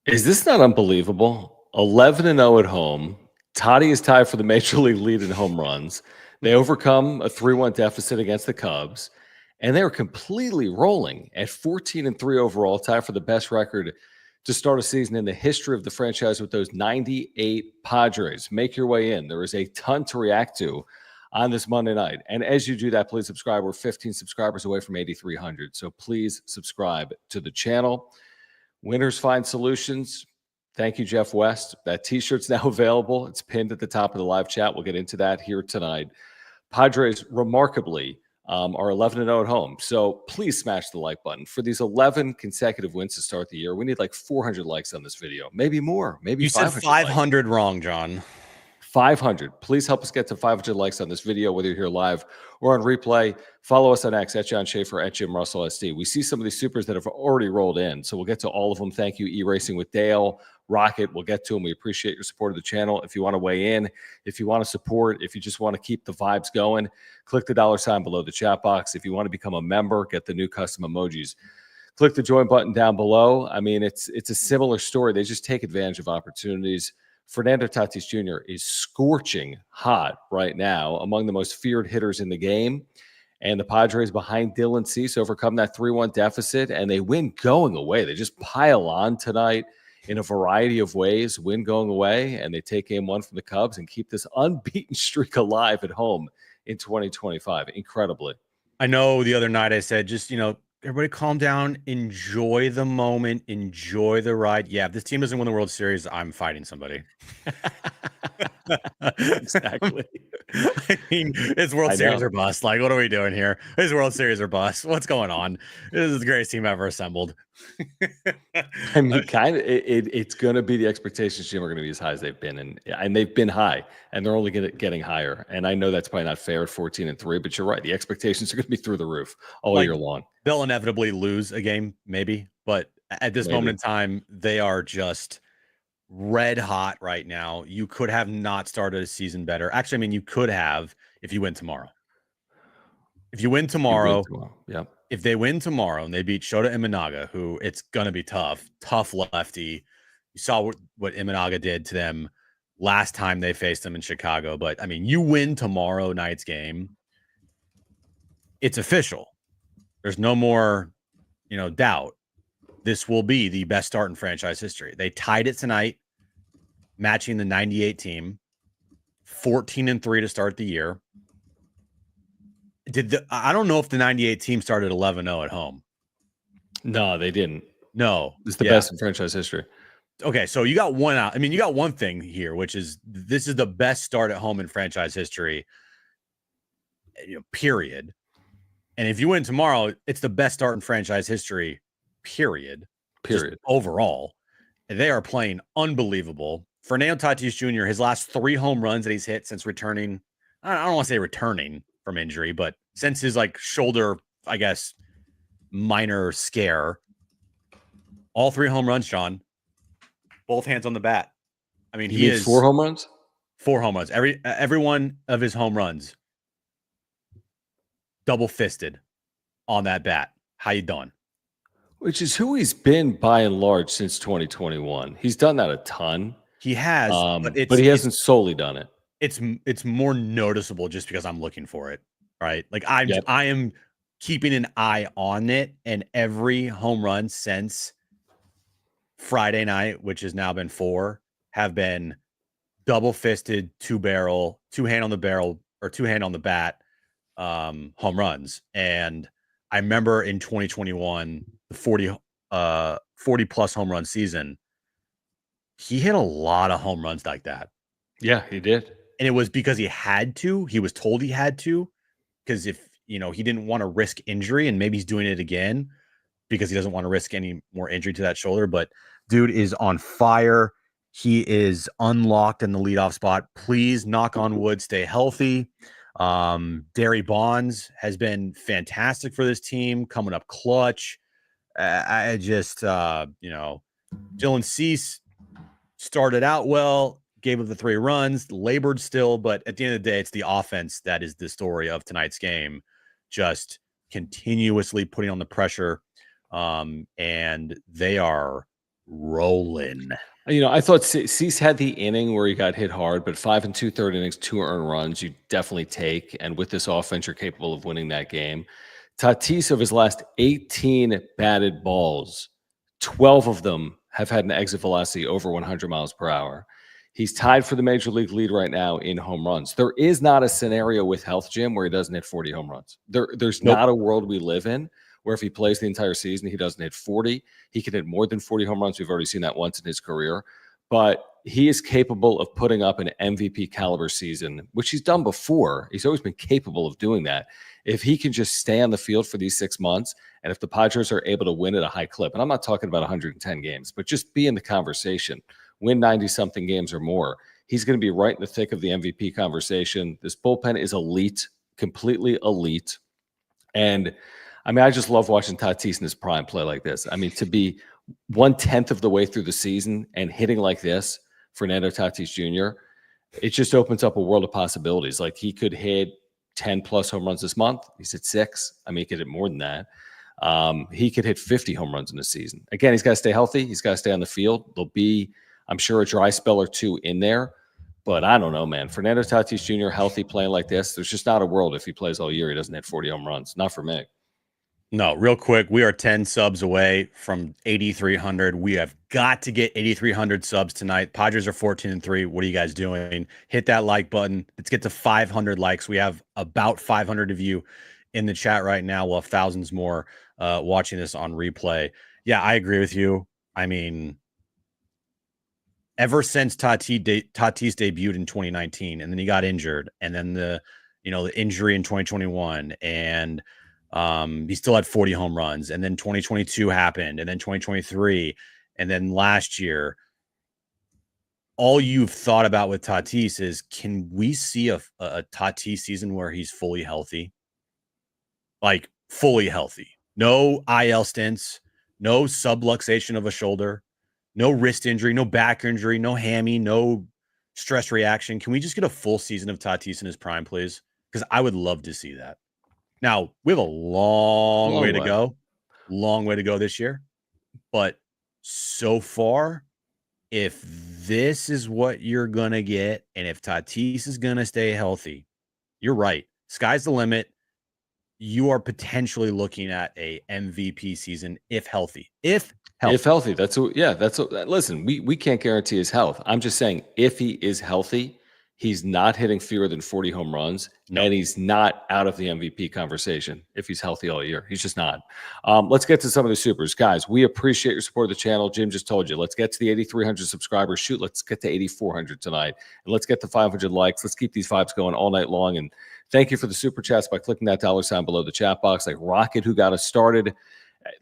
Is this not unbelievable? 11-0 at home. Toddy is tied for the major league lead in home runs. They overcome a 3-1 deficit against the Cubs, and they're completely rolling at 14-3 overall, tied for the best record to start a season in the history of the franchise with those 98 Padres. Make your way in. There is a ton to react to on this Monday night. And as you do that, please subscribe. We're 15 subscribers away from 8,300. So please subscribe to the channel. Winners find solutions. Thank you, Jeff West. That t-shirt's now available. It's pinned at the top of the live chat. We'll get into that here tonight. Padres, remarkably, are 11-0 at home. So please smash the like button. For these 11 consecutive wins to start the year, we need like 400 likes on this video. Maybe more. Maybe you said 500 wrong, John. 500. Please help us get to 500 likes on this video, whether you're here live or on replay. Follow us on X at John Schaefer, at Jim Russell SD. We see some of these supers that have already rolled in, so we'll get to all of them. Thank you, E-Racing with Dale, Rocket. We'll get to them. We appreciate your support of the channel. If you want to weigh in, if you want to support, if you just want to keep the vibes going, click the $ below the chat box. If you want to become a member, get the new custom emojis. Click the join button down below. I mean, it's a similar story. They just take advantage of opportunities. Fernando Tatis Jr. is scorching hot right now, among the most feared hitters in the game. And the Padres behind Dylan Cease overcome that 3-1 deficit, and they win going away. They just pile on tonight in a variety of ways, win going away, and they take game one from the Cubs and keep this unbeaten streak alive at home in 2025. Incredibly. I know the other night I said, just, everybody calm down, enjoy the moment, enjoy the ride. Yeah, if this team doesn't win the World Series, I'm fighting somebody. Exactly. I mean, it's World Series or bust. Like, what are we doing here? It's World Series or bust. What's going on? This is the greatest team ever assembled. I mean, kind of, it's going to be the expectations, Jim, are going to be as high as they've been. And they've been high, and they're only getting higher. And I know that's probably not fair at 14-3, but you're right. The expectations are going to be through the roof all year long. They'll inevitably lose a game, maybe. But at this moment in time, they are just red hot right now. You could have not started a season better. Actually, I mean, you could have if you win tomorrow. If you win tomorrow, yeah. If they win tomorrow and they beat Shota Imanaga, who it's going to be tough lefty. You saw what Imanaga did to them last time they faced them in Chicago. But, I mean, you win tomorrow night's game, it's official. There's no more, doubt. This will be the best start in franchise history. They tied it tonight, matching the 98 team, 14-3 to start the year. I don't know if the 98 team started 11-0 at home. No, they didn't. No. It's the best in franchise history. Okay, so you got one out. I mean, you got one thing here, which is this is the best start at home in franchise history, period. And if you win tomorrow, it's the best start in franchise history, period. Overall. They are playing unbelievable. Fernando Tatis Jr., his last 3 home runs that he's hit since returning, I don't want to say returning from injury, but since his shoulder, I guess, minor scare, all 3 home runs, John, both hands on the bat. I mean, he is 4 home runs. 4 home runs. Every one of his home runs, double fisted on that bat. How you doing? Which is who he's been by and large since 2021. He's done that a ton. He has, but he hasn't solely done it. It's more noticeable just because I'm looking for it, right? Like I am keeping an eye on it, and every home run since Friday night, which has now been 4, have been double fisted, 2-hand on the barrel, or 2-hand on the bat home runs. And I remember in 2021, the 40 plus home run season, he hit a lot of home runs like that. Yeah, he did. And it was because he had to. He was told he had to, because if he didn't want to risk injury, and maybe he's doing it again because he doesn't want to risk any more injury to that shoulder. But dude is on fire. He is unlocked in the leadoff spot. Please, knock on wood, stay healthy. Derry Bonds has been fantastic for this team, coming up clutch. I just, Dylan Cease started out well, gave up the 3 runs, labored still, but at the end of the day, it's the offense that is the story of tonight's game. Just continuously putting on the pressure, and they are rolling. I thought Cease had the inning where he got hit hard, but 5 and 2/3 innings, 2 earned runs, you definitely take. And with this offense, you're capable of winning that game. Tatis, of his last 18 batted balls, 12 of them have had an exit velocity over 100 miles per hour. He's tied for the major league lead right now in home runs. There is not a scenario with health, Jim, where he doesn't hit 40 home runs. There's not a world we live in where if he plays the entire season, he doesn't hit 40. He can hit more than 40 home runs. We've already seen that once in his career. But he is capable of putting up an MVP caliber season, which he's done before. He's always been capable of doing that. If he can just stay on the field for these 6 months, and if the Padres are able to win at a high clip, and I'm not talking about 110 games, but just be in the conversation, win 90-something games or more, he's going to be right in the thick of the MVP conversation. This bullpen is elite, completely elite. And I just love watching Tatis in his prime play like this. To be 1/10 of the way through the season and hitting like this, Fernando Tatis Jr., it just opens up a world of possibilities. Like he could hit 10 plus home runs this month. He's at 6. He could hit more than that. He could hit 50 home runs in a season. Again, he's got to stay healthy. He's got to stay on the field. There'll be, I'm sure, a dry spell or two in there. But I don't know, man. Fernando Tatis Jr. healthy playing like this, there's just not a world if he plays all year he doesn't hit 40 home runs. Not for me. No, real quick, we are 10 subs away from 8,300. We have got to get 8,300 subs tonight. Padres are 14-3. What are you guys doing? Hit that like button. Let's get to 500 likes. We have about 500 of you in the chat right now. We'll have thousands more watching this on replay. Yeah, I agree with you. Ever since Tatis debuted in 2019, and then he got injured, and then the injury in 2021, and he still had 40 home runs, and then 2022 happened, and then 2023, and then last year. All you've thought about with Tatis is, can we see a Tatis season where he's fully healthy? Like fully healthy. No IL stints, no subluxation of a shoulder, no wrist injury, no back injury, no hammy, no stress reaction. Can we just get a full season of Tatis in his prime, please? Because I would love to see that. Now, we have a long way to go. Long way to go this year. But so far, if this is what you're going to get, and if Tatis is going to stay healthy, you're right. Sky's the limit. You are potentially looking at a MVP season if healthy. If healthy. Listen, we can't guarantee his health. I'm just saying, if he is healthy, he's not hitting fewer than 40 home runs, and he's not out of the MVP conversation if he's healthy all year. He's just not. Let's get to some of the supers. Guys, we appreciate your support of the channel. Jim just told you, let's get to the 8,300 subscribers. Shoot, let's get to 8,400 tonight, and let's get to 500 likes. Let's keep these vibes going all night long, and thank you for the super chats by clicking that $ below the chat box, like Rocket, who got us started.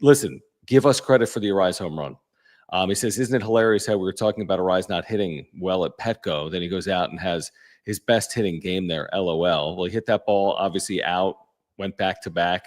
Listen, give us credit for the Arise home run. He says, isn't it hilarious how we were talking about Arise not hitting well at Petco? Then he goes out and has his best hitting game there, LOL. Well, he hit that ball, obviously out, went back-to-back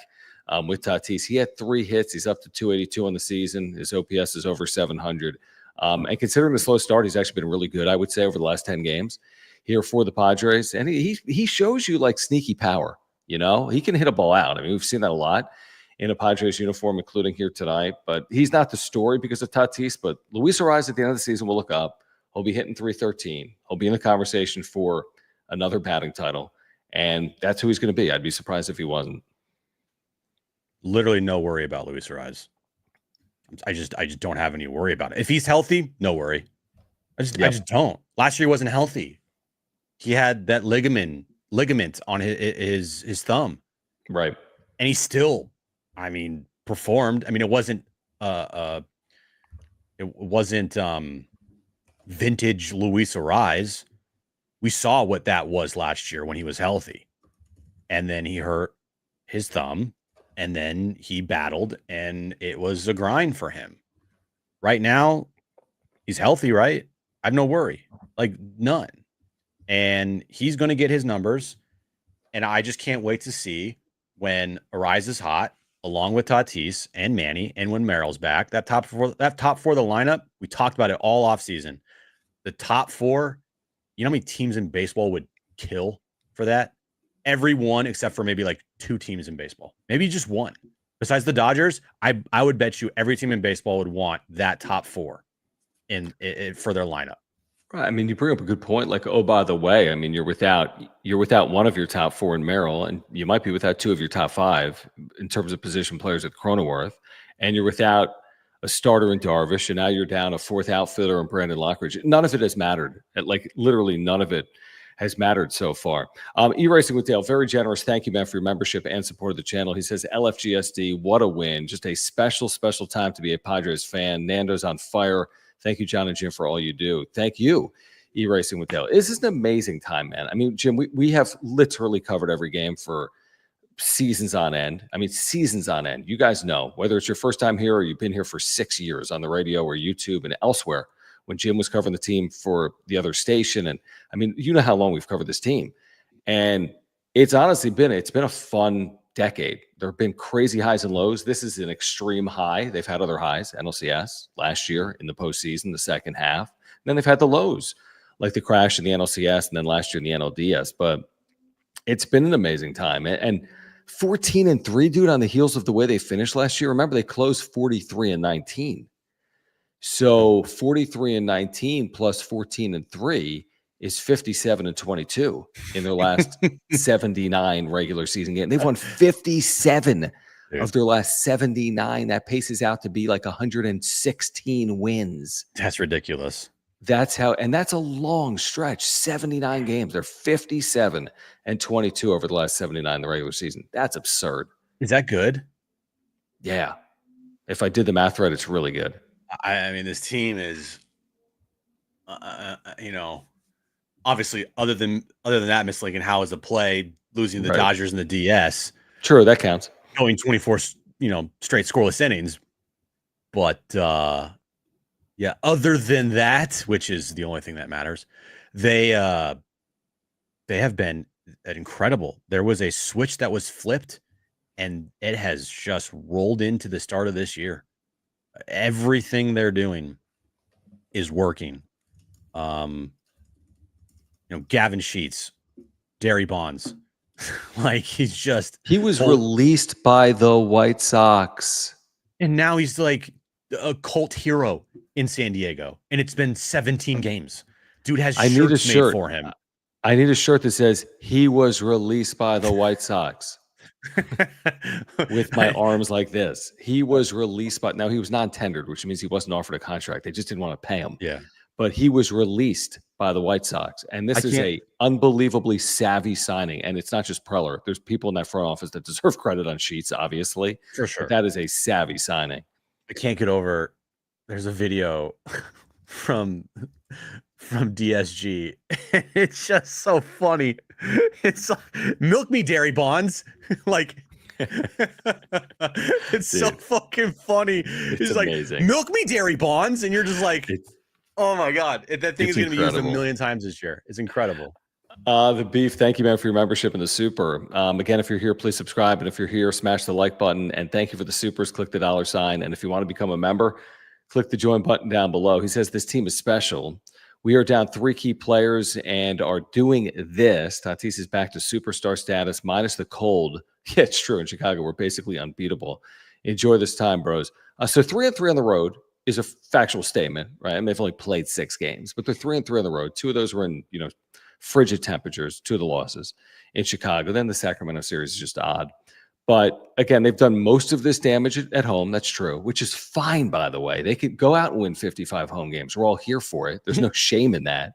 with Tatis. He had 3 hits. He's up to 282 on the season. His OPS is over 700. And considering the slow start, he's actually been really good, I would say, over the last 10 games here for the Padres. And he shows you like sneaky power. He can hit a ball out. We've seen that a lot in a Padres uniform, including here tonight. But he's not the story because of Tatis. But Luis Arraez at the end of the season will look up. He'll be hitting 313. He'll be in the conversation for another batting title. And that's who he's going to be. I'd be surprised if he wasn't. Literally no worry about Luis Arraez. I just don't have any worry about it. If he's healthy, no worry. I just don't. Last year he wasn't healthy. He had that ligament on his thumb. Right. And he still, performed. It wasn't vintage Luis Arraez. We saw what that was last year when he was healthy. And then he hurt his thumb, and then he battled, and it was a grind for him. Right now, he's healthy, right? I have no worry. Like, none. And he's going to get his numbers. And I just can't wait to see when Arraez is hot, along with Tatis and Manny, and when Merrill's back. That top four of the lineup, we talked about it all offseason. The top 4, you know how many teams in baseball would kill for that? Every one except for maybe like 2 teams in baseball. Maybe just one. Besides the Dodgers, I would bet you every team in baseball would want that top 4. for their lineup. Right. I mean, you bring up a good point. Like, oh, by the way, I mean, you're without one of your top four in Merrill, and you might be without two of your top five in terms of position players at Cronenworth, and you're without a starter in Darvish, and now you're down a fourth outfielder in Brandon Lockridge. None of it has mattered. Like, literally, none of it has mattered so far. E-Racing with Dale, very generous. Thank you, man, for your membership and support of the channel. He says, LFGSD, what a win. Just a special, special time to be a Padres fan. Nando's on fire. Thank you, John and Jim, for all you do. Thank you, E-Racing with Dale. This is an amazing time, man. I mean, Jim, we have literally covered every game for seasons on end. I mean, seasons on end. You guys know, whether it's your first time here or you've been here for 6 years on the radio or YouTube and elsewhere, when Jim was covering the team for the other station. And I mean, you know how long we've covered this team. And it's honestly been a fun decade. There have been crazy highs and lows. This is an extreme high. They've had other highs, NLCS last year in the postseason, the second half. And then they've had the lows, like the crash in the NLCS and then last year in the NLDS. But it's been an amazing time. And 14-3, dude, on the heels of the way they finished last year. Remember, they closed 43-19. So 43-19 plus 14-3 is 57-22 in their last 79 regular season games. They've won 57 of their last 79. That paces out to be like 116 wins. That's ridiculous. That's a long stretch. 79 games. They're 57-22 over the last 79 in the regular season. That's absurd. Is that good? Yeah. If I did the math right, it's really good. I mean, this team is, obviously, other than that, Miss Lincoln, how is the play losing the Dodgers and the DS? Sure, that counts. Going 24, straight scoreless innings. But yeah, other than that, which is the only thing that matters, they have been incredible. There was a switch that was flipped, and it has just rolled into the start of this year. Everything they're doing is working. Gavin Sheets, Derry Bonds, like he was released by the White Sox, and now he's like a cult hero in San Diego, and it's been 17 games. Dude has shirts made for him. I need a shirt that says he was released by the White Sox. With my arms like this. He was released, but now he was non-tendered, which means he wasn't offered a contract. They just didn't want to pay him. Yeah. But he was released by the White Sox. And this is a unbelievably savvy signing. And it's not just Preller. There's people in that front office that deserve credit on Sheets, obviously. For sure. But that is a savvy signing. I can't get over. There's a video from DSG. It's just so funny. It's like, milk me, Derry Bonds. Like, it's so fucking funny. It's amazing. Like, milk me, Derry Bonds. And you're just like, oh my God. That thing is going to be used a million times this year. It's incredible. The Beef, thank you, man, for your membership in the super. Again, if you're here, please subscribe. And if you're here, smash the like button. And thank you for the supers. Click the $sign. And if you want to become a member, click the join button down below. He says this team is special. We are down 3 key players and are doing this. Tatis is back to superstar status minus the cold. Yeah, it's true. In Chicago, we're basically unbeatable. Enjoy this time, bros. So 3-3 on the road is a factual statement, right? I mean, they've only played 6 games, but they're 3-3 on the road. 2 of those were in, frigid temperatures, 2 of the losses in Chicago. Then the Sacramento series is just odd. But again, they've done most of this damage at home. That's true, which is fine, by the way. They could go out and win 55 home games. We're all here for it. There's no shame in that.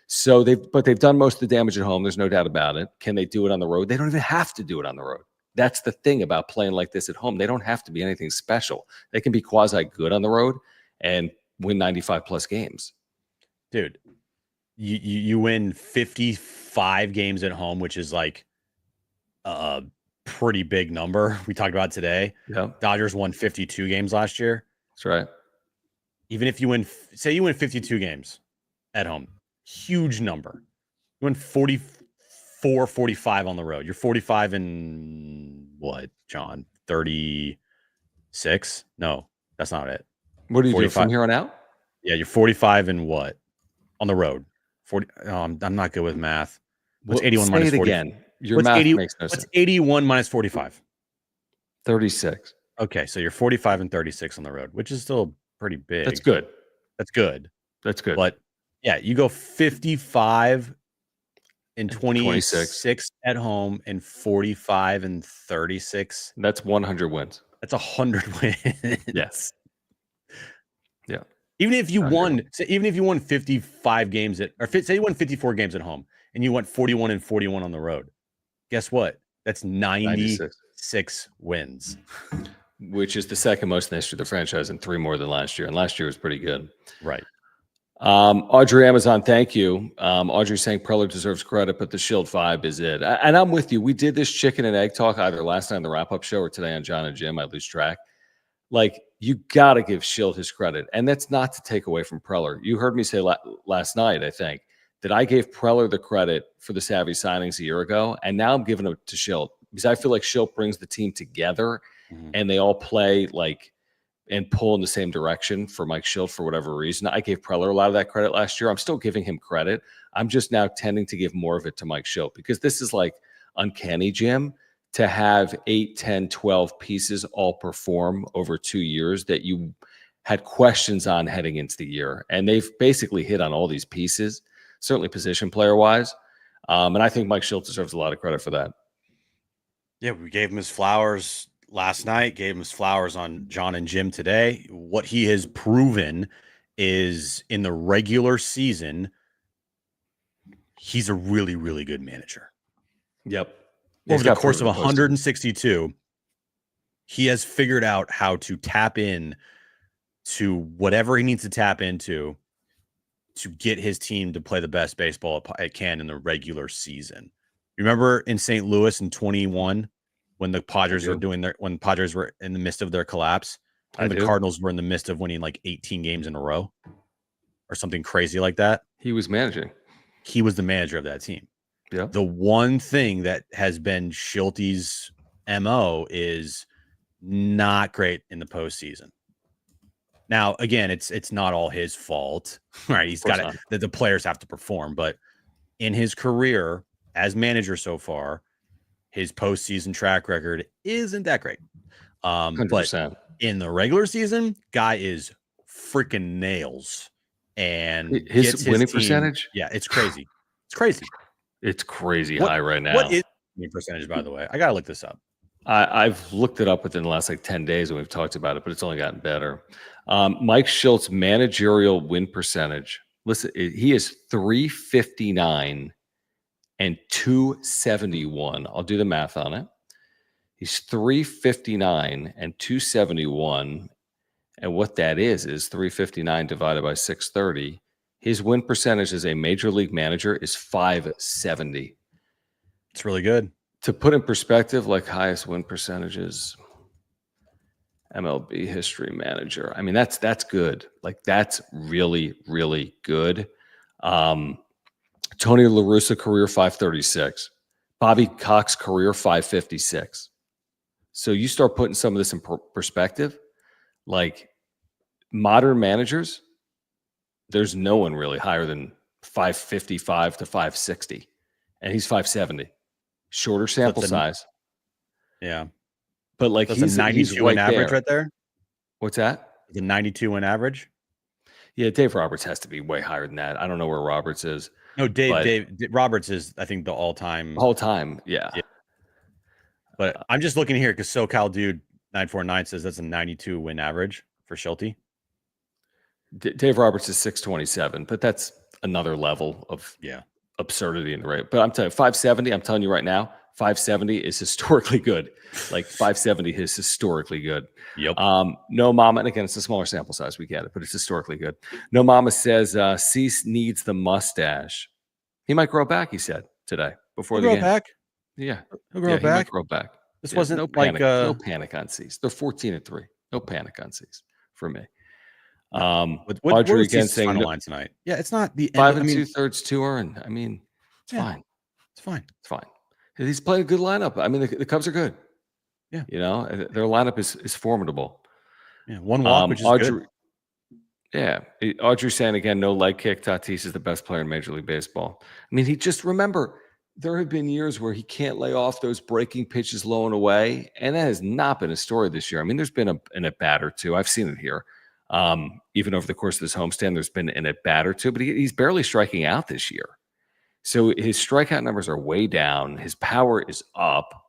So they've done most of the damage at home. There's no doubt about it. Can they do it on the road? They don't even have to do it on the road. That's the thing about playing like this at home. They don't have to be anything special. They can be quasi good on the road and win 95 plus games. Dude, you win 55 games at home, which is like pretty big number. We talked about today. Yeah. Dodgers won 52 games last year. That's right. Even if you win 52 games at home, huge number. You win 44, 45 on the road. You're 45 and what, John? 36? No, that's not it. What do you do from here on out? Yeah, you're 45 and what? On the road. 40. Oh, I'm not good with math. What's 81 minus 40? Again. Your math makes no sense. What's 81 minus 45? 36. Okay, so you're 45 and 36 on the road, which is still pretty big. That's good. That's good. That's good. But yeah, you go 55 and 26 at home and 45 and 36. That's 100 wins. That's 100 wins. Yes. Yeah. Even if you won 55 games say you won 54 games at home and you went 41 and 41 on the road, guess what? That's 96 wins. Which is the second most in the history of the franchise and 3 more than last year. And last year was pretty good. Right. Audrey Amazon, thank you. Audrey saying Preller deserves credit, but the Shildt vibe is it. And I'm with you. We did this chicken and egg talk either last night on the wrap-up show or today on John and Jim. I lose track. Like, you got to give Shildt his credit. And that's not to take away from Preller. You heard me say last night, I think, that I gave Preller the credit for the savvy signings a year ago. And now I'm giving it to Shildt because I feel like Shildt brings the team together and they all play like and pull in the same direction for Mike Shildt for whatever reason. I gave Preller a lot of that credit last year. I'm still giving him credit. I'm just now tending to give more of it to Mike Shildt because this is like uncanny, Jim, to have 8, 10, 12 pieces all perform over 2 years that you had questions on heading into the year. And they've basically hit on all these pieces, certainly position player wise. And I think Mike Shildt deserves a lot of credit for that. Yeah, we gave him his flowers last night, gave him his flowers on John and Jim today. What he has proven is in the regular season, he's a really, really good manager. Yep. Over the course of 162, he has figured out how to tap in to whatever he needs to tap into to get his team to play the best baseball it can in the regular season. Remember in St. Louis in 21 when the Padres were Padres were in the midst of their collapse, and the Cardinals were in the midst of winning like 18 games in a row or something crazy like that. He was managing. He was the manager of that team. Yeah. The one thing that has been Shilty's MO is not great in the postseason. Now, again, it's not all his fault, right? He's got it. The players have to perform, but in his career as manager so far, his postseason track record isn't that great. 100%. But in the regular season, guy is freaking nails. And his winning percentage? Yeah, it's crazy. It's crazy. It's crazy high right now. What is winning percentage, by the way? I got to look this up. I've looked it up within the last like 10 days and we've talked about it, but it's only gotten better. Mike Shildt's managerial win percentage. Listen, he is 359 and 271. I'll do the math on it. He's 359 and 271. And what that is 359 divided by 630. His win percentage as a major league manager is 570. It's really good. To put in perspective, like highest win percentages, MLB history manager. I mean, that's good. Like that's really, really good. Tony La Russa career 536. Bobby Cox career 556. So you start putting some of this in perspective, like modern managers, there's no one really higher than 555 to 560. And he's 570. Shorter sample size. Yeah. But like he's a 92 win average right there. What's that? The 92 win average. Yeah, Dave Roberts has to be way higher than that. I don't know where Roberts is. No, Dave Roberts is, I think, the all-time. Yeah. But I'm just looking here because SoCal Dude 949 says that's a 92 win average for Shildt. Dave Roberts is 627, but that's another level of absurdity in the rate. But I'm telling you, 570, I'm telling you right now, 570 is historically good. Like 570 is historically good. Yep. No Mama, and again, it's a smaller sample size. We get it, but it's historically good. No Mama says Cease needs the mustache. He might grow back, he said today before the game. Back? Yeah. He'll grow back. He might grow back. This wasn't no like panic, no panic on Cease. They're 14-3. No panic on Cease for me. Audrey again saying final line tonight. Yeah, it's not the 5 2/3 2 earned. I mean, it's fine. It's fine. It's fine. He's playing a good lineup. I mean, the Cubs are good. Yeah, you know their lineup is formidable. Yeah, one walk, which is good. Yeah, Audrey saying again, no leg kick. Tatis is the best player in Major League Baseball. I mean, remember there have been years where he can't lay off those breaking pitches low and away, and that has not been a story this year. I mean, there's been an at bat or two. I've seen it here. Even over the course of this homestand, there's been an at bat or two, but he's barely striking out this year. So his strikeout numbers are way down. His power is up.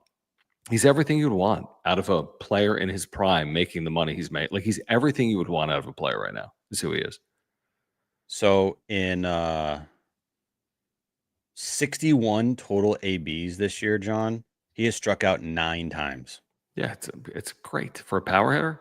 He's everything you'd want out of a player in his prime making the money he's made. Like, he's everything you would want out of a player right now. Is who he is. So in 61 total ABs this year, John, he has struck out 9 times. Yeah, it's great for a power hitter.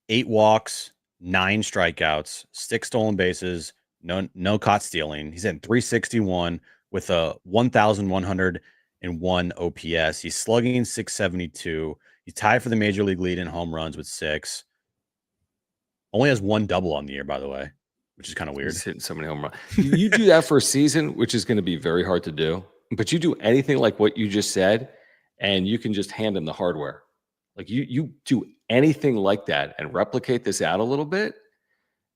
8 walks, 9 strikeouts, 6 stolen bases, no caught stealing. He's at 361 with a 1,101 OPS. He's slugging 672. He's tied for the major league lead in home runs with 6. Only has 1 double on the year, by the way, which is kind of weird. He's hitting so many home runs. You do that for a season, which is going to be very hard to do. But you do anything like what you just said, and you can just hand him the hardware. Like, you do anything like that and replicate this out a little bit,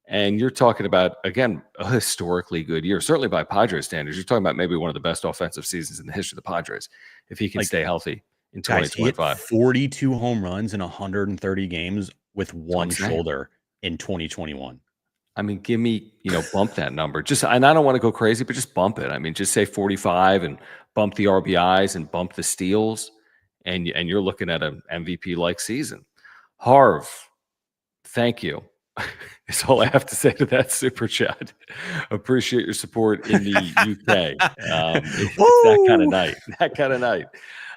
and you're talking about, again, a historically good year. Certainly by Padres standards, you're talking about maybe one of the best offensive seasons in the history of the Padres if he can stay healthy in 2025. Guys, he hit 42 home runs in 130 games with one shoulder in 2021. I mean, give me, bump that number. And I don't want to go crazy, but just bump it. I mean, just say 45 and bump the RBIs and bump the steals, and you're looking at an MVP-like season. Harv, thank you. That's all I have to say to that super chat. Appreciate your support in the UK. It's that kind of night. That kind of night.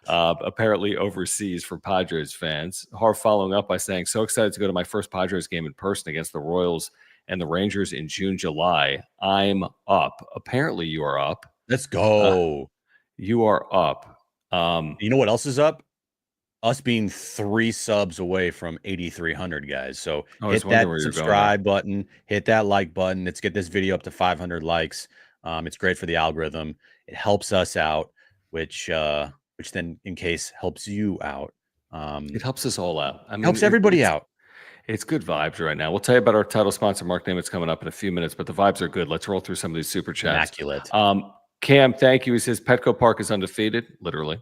Apparently overseas for Padres fans. Harv following up by saying, so excited to go to my first Padres game in person against the Royals and the Rangers in June, July. I'm up. Apparently you are up. Let's go. You are up. You know what else is up? Us being 3 subs away from 8,300, guys. So hit that subscribe button, hit that like button. Let's get this video up to 500 likes. It's great for the algorithm. It helps us out, which then in case helps you out. It helps us all out. I mean, helps everybody out. It's good vibes right now. We'll tell you about our title sponsor, Mark Namath's, coming up in a few minutes, but the vibes are good. Let's roll through some of these super chats. Immaculate. Cam, thank you. He says Petco Park is undefeated, literally.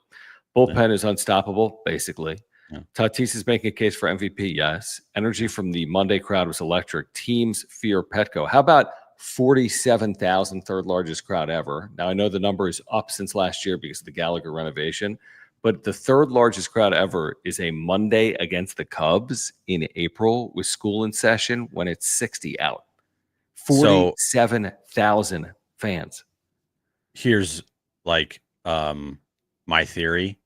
Bullpen is unstoppable, basically. Yeah. Tatis is making a case for MVP, yes. Energy from the Monday crowd was electric. Teams fear Petco. How about 47,000, third largest crowd ever? Now, I know the number is up since last year because of the Gallagher renovation, but the third largest crowd ever is a Monday against the Cubs in April with school in session when it's 60 out. 47,000 fans. Here's my theory.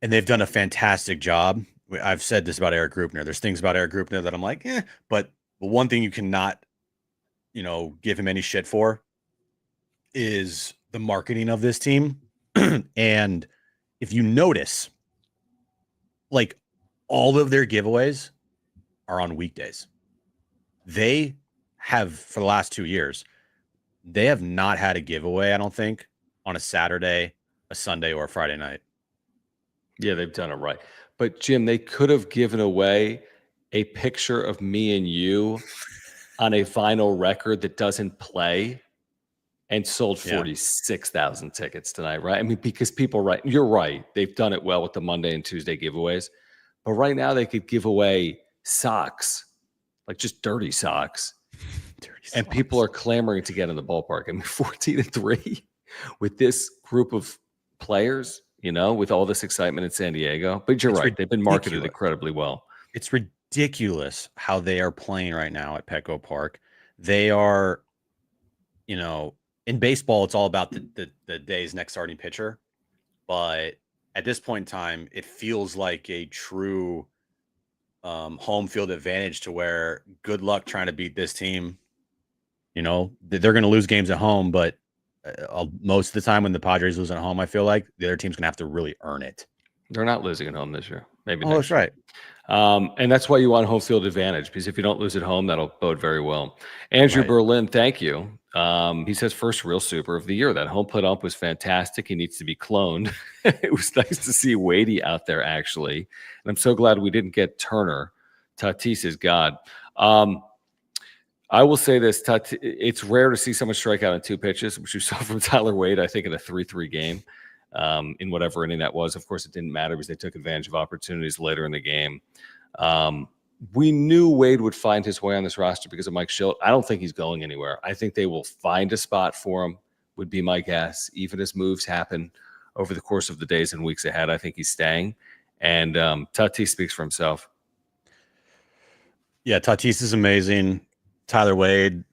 And they've done a fantastic job. I've said this about Eric Grupner. There's things about Eric Grupner that I'm like, but the one thing you cannot, give him any shit for is the marketing of this team. And if you notice, all of their giveaways are on weekdays. They have, for the last 2 years, they have not had a giveaway, I don't think, on a Saturday, a Sunday, or a Friday night. Yeah, they've done it right. But, Jim, they could have given away a picture of me and you on a vinyl record that doesn't play and sold 46,000 tickets tonight, right? I mean, because you're right. They've done it well with the Monday and Tuesday giveaways. But right now they could give away socks, just dirty socks. And people are clamoring to get in the ballpark. I mean, 14-3 with this group of players, with all this excitement in San Diego. But you're right. They've been marketed incredibly well. It's ridiculous how they are playing right now at Petco Park. They are, in baseball, it's all about the day's next starting pitcher. But at this point in time, it feels like a true home field advantage to where good luck trying to beat this team. They're going to lose games at home, but most of the time when the Padres lose at home, I feel like the other team's going to have to really earn it. They're not losing at home this year. Maybe next that's year. Right. And that's why you want home field advantage, because if you don't lose at home, that'll bode very well. Andrew Berlin, thank you. He says first real super of the year. That home plate ump was fantastic. He needs to be cloned. It was nice to see Wadey out there, actually. And I'm so glad we didn't get Turner. Tatis is God. I will say this. It's rare to see someone strike out on 2 pitches, which you saw from Tyler Wade, I think, in a 3-3 game. In whatever inning that was. Of course, it didn't matter because they took advantage of opportunities later in the game. we knew Wade would find his way on this roster because of Mike Shildt. I don't think he's going anywhere. I think they will find a spot for him, would be my guess. Even as moves happen over the course of the days and weeks ahead, I think he's staying. And Tatis speaks for himself. Yeah, Tatis is amazing. Tyler Wade.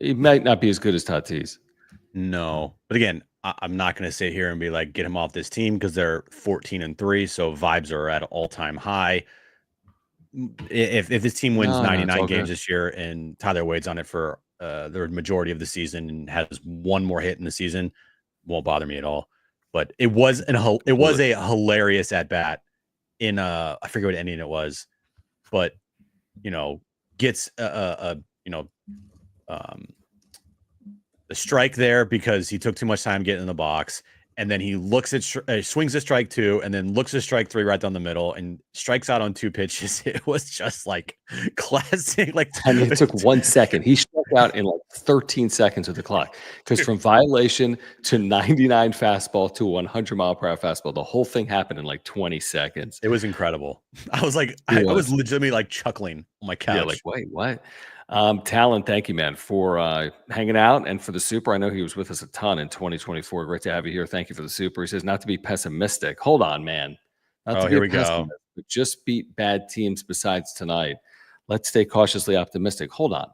He might not be as good as Tatis. No. But again, I'm not going to sit here and be like, get him off this team because they're 14-3. So vibes are at an all-time high. If this team wins 99 games this year and Tyler Wade's on it for the majority of the season and has one more hit in the season, won't bother me at all. But it was a hilarious at bat in I forget what inning it was, but gets the strike there because he took too much time getting in the box. And then he looks at swings at strike 2 and then looks at strike 3 right down the middle and strikes out on 2 pitches. It was just like classic. Like, and it took 1 second. He struck out in like 13 seconds of the clock because from violation to 99 fastball to 100 mile per hour fastball, the whole thing happened in like 20 seconds. It was incredible. I was like, I was legitimately like chuckling on my couch. Yeah, like, wait, what? Talon, thank you, man, for hanging out and for the super. I know he was with us a ton in 2024. Great to have you here. Thank you for the super. He says, not to be pessimistic. Hold on, man. Not to be here we go. But just beat bad teams besides tonight. Let's stay cautiously optimistic. Hold on.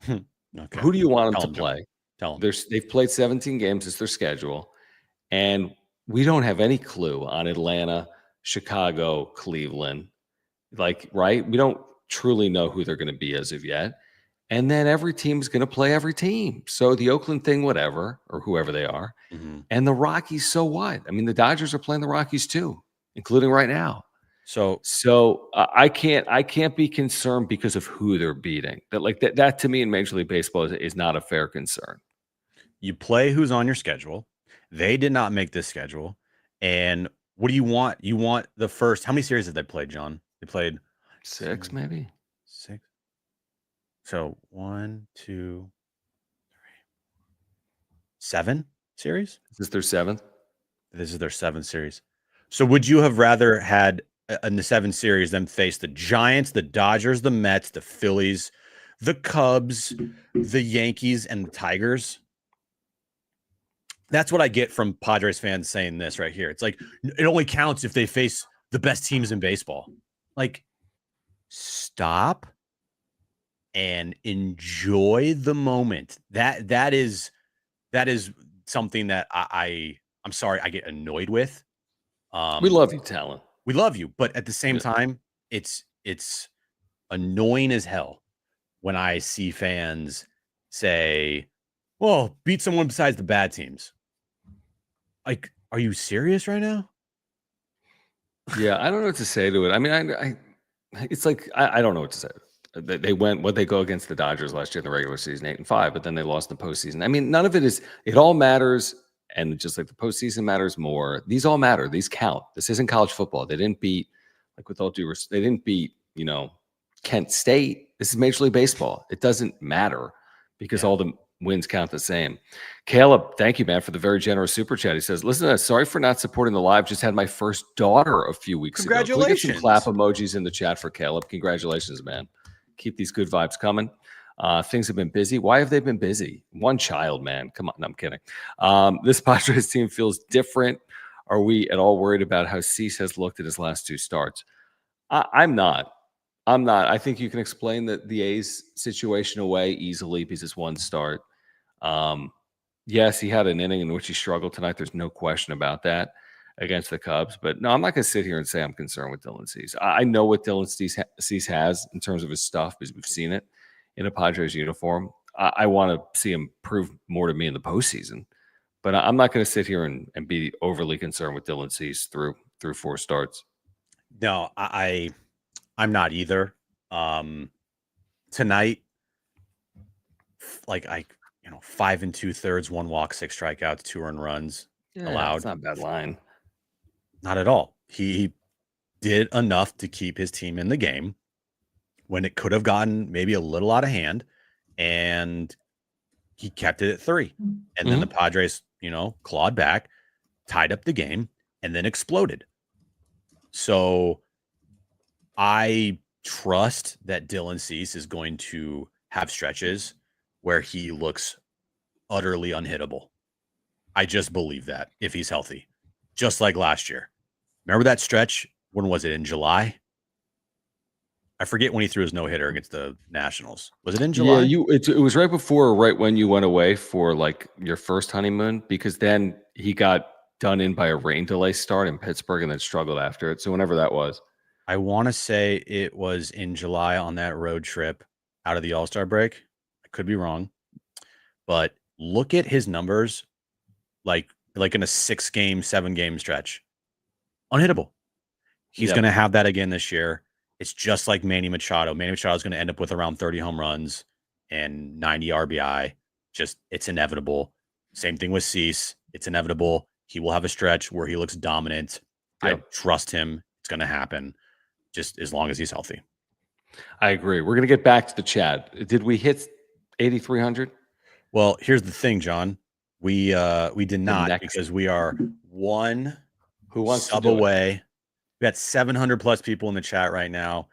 Okay. Who do you want them to play? Tell them. They've played 17 games. It's their schedule. And we don't have any clue on Atlanta, Chicago, Cleveland. Like, right? We don't truly know who they're going to be as of yet. And then every team is going to play every team. So the Oakland thing, whatever, or whoever they are. Mm-hmm. And the Rockies, so what? I mean, the Dodgers are playing the Rockies too, including right now. So I can't be concerned because of who they're beating. That to me in Major League Baseball is not a fair concern. You play who's on your schedule. They did not make this schedule. And what do you want? You want the first. How many series did they play, John? They played 6, maybe 6. So 1, 2, 3, 7 series. Is this their 7th? This is their 7th series. So would you have rather had in the 7 series them face the Giants, the Dodgers, the Mets, the Phillies, the Cubs, the Yankees, and the Tigers? That's what I get from Padres fans saying this right here. It's like, it only counts if they face the best teams in baseball. Like, stop and enjoy the moment. That is something that I'm sorry, I get annoyed with. We love you, Talon. We love you, but at the same time, it's annoying as hell when I see fans say, well, beat someone besides the bad teams. Like, are you serious right now? Yeah, I don't know what to say to it. I mean, it's like I don't know what to say. They go against the Dodgers last year in the regular season, 8-5, but then they lost in the postseason. I mean, none of it is. It all matters, and just like the postseason matters more. These all matter. These count. This isn't college football. They didn't beat, like with all due respect, they didn't beat Kent State. This is Major League Baseball. It doesn't matter because all the wins count the same. Caleb, thank you, man, for the very generous super chat. He says, listen, sorry for not supporting the live. Just had my first daughter a few weeks ago. Congratulations. Can we get some clap emojis in the chat for Caleb? Congratulations, man. Keep these good vibes coming. Things have been busy. Why have they been busy? One child, man. Come on. No, I'm kidding. This Padres team feels different. Are we at all worried about how Cease has looked at his last 2 starts? I'm not. I think you can explain the A's situation away easily because it's 1 start. Yes, he had an inning in which he struggled tonight. There's no question about that against the Cubs. But no, I'm not going to sit here and say I'm concerned with Dylan Cease. I know what Dylan Cease has in terms of his stuff because we've seen it in a Padres uniform. I want to see him prove more to me in the postseason. But I'm not going to sit here and be overly concerned with Dylan Cease through 4 starts. No, I'm not either. Tonight, like 5 2/3, 1 walk, 6 strikeouts, 2 earned runs allowed. It's not a bad line. Not at all. He did enough to keep his team in the game when it could have gotten maybe a little out of hand, and he kept it at 3. And then the Padres, clawed back, tied up the game, and then exploded. So I trust that Dylan Cease is going to have stretches where he looks utterly unhittable. I just believe that if he's healthy, just like last year. Remember that stretch? When was it? In July? I forget when he threw his no-hitter against the Nationals. Was it in Yeah, July? it was right before or right when you went away for like your first honeymoon, because then he got done in by a rain delay start in Pittsburgh and then struggled after it. So whenever that was. I want to say it was in July on that road trip out of the All-Star break. I could be wrong. But look at his numbers like in a 6-game, 7-game stretch. Unhittable. He's Yep. going to have that again this year. It's just like Manny Machado. Manny Machado is going to end up with around 30 home runs and 90 RBI. Just, it's inevitable. Same thing with Cease. It's inevitable. He will have a stretch where he looks dominant. Yep. I trust him. It's going to happen just as long as he's healthy. I agree. We're going to get back to the chat. Did we hit 8,300? Well, here's the thing, John. We did not, because we are one sub away. We got 700 plus people in the chat right now.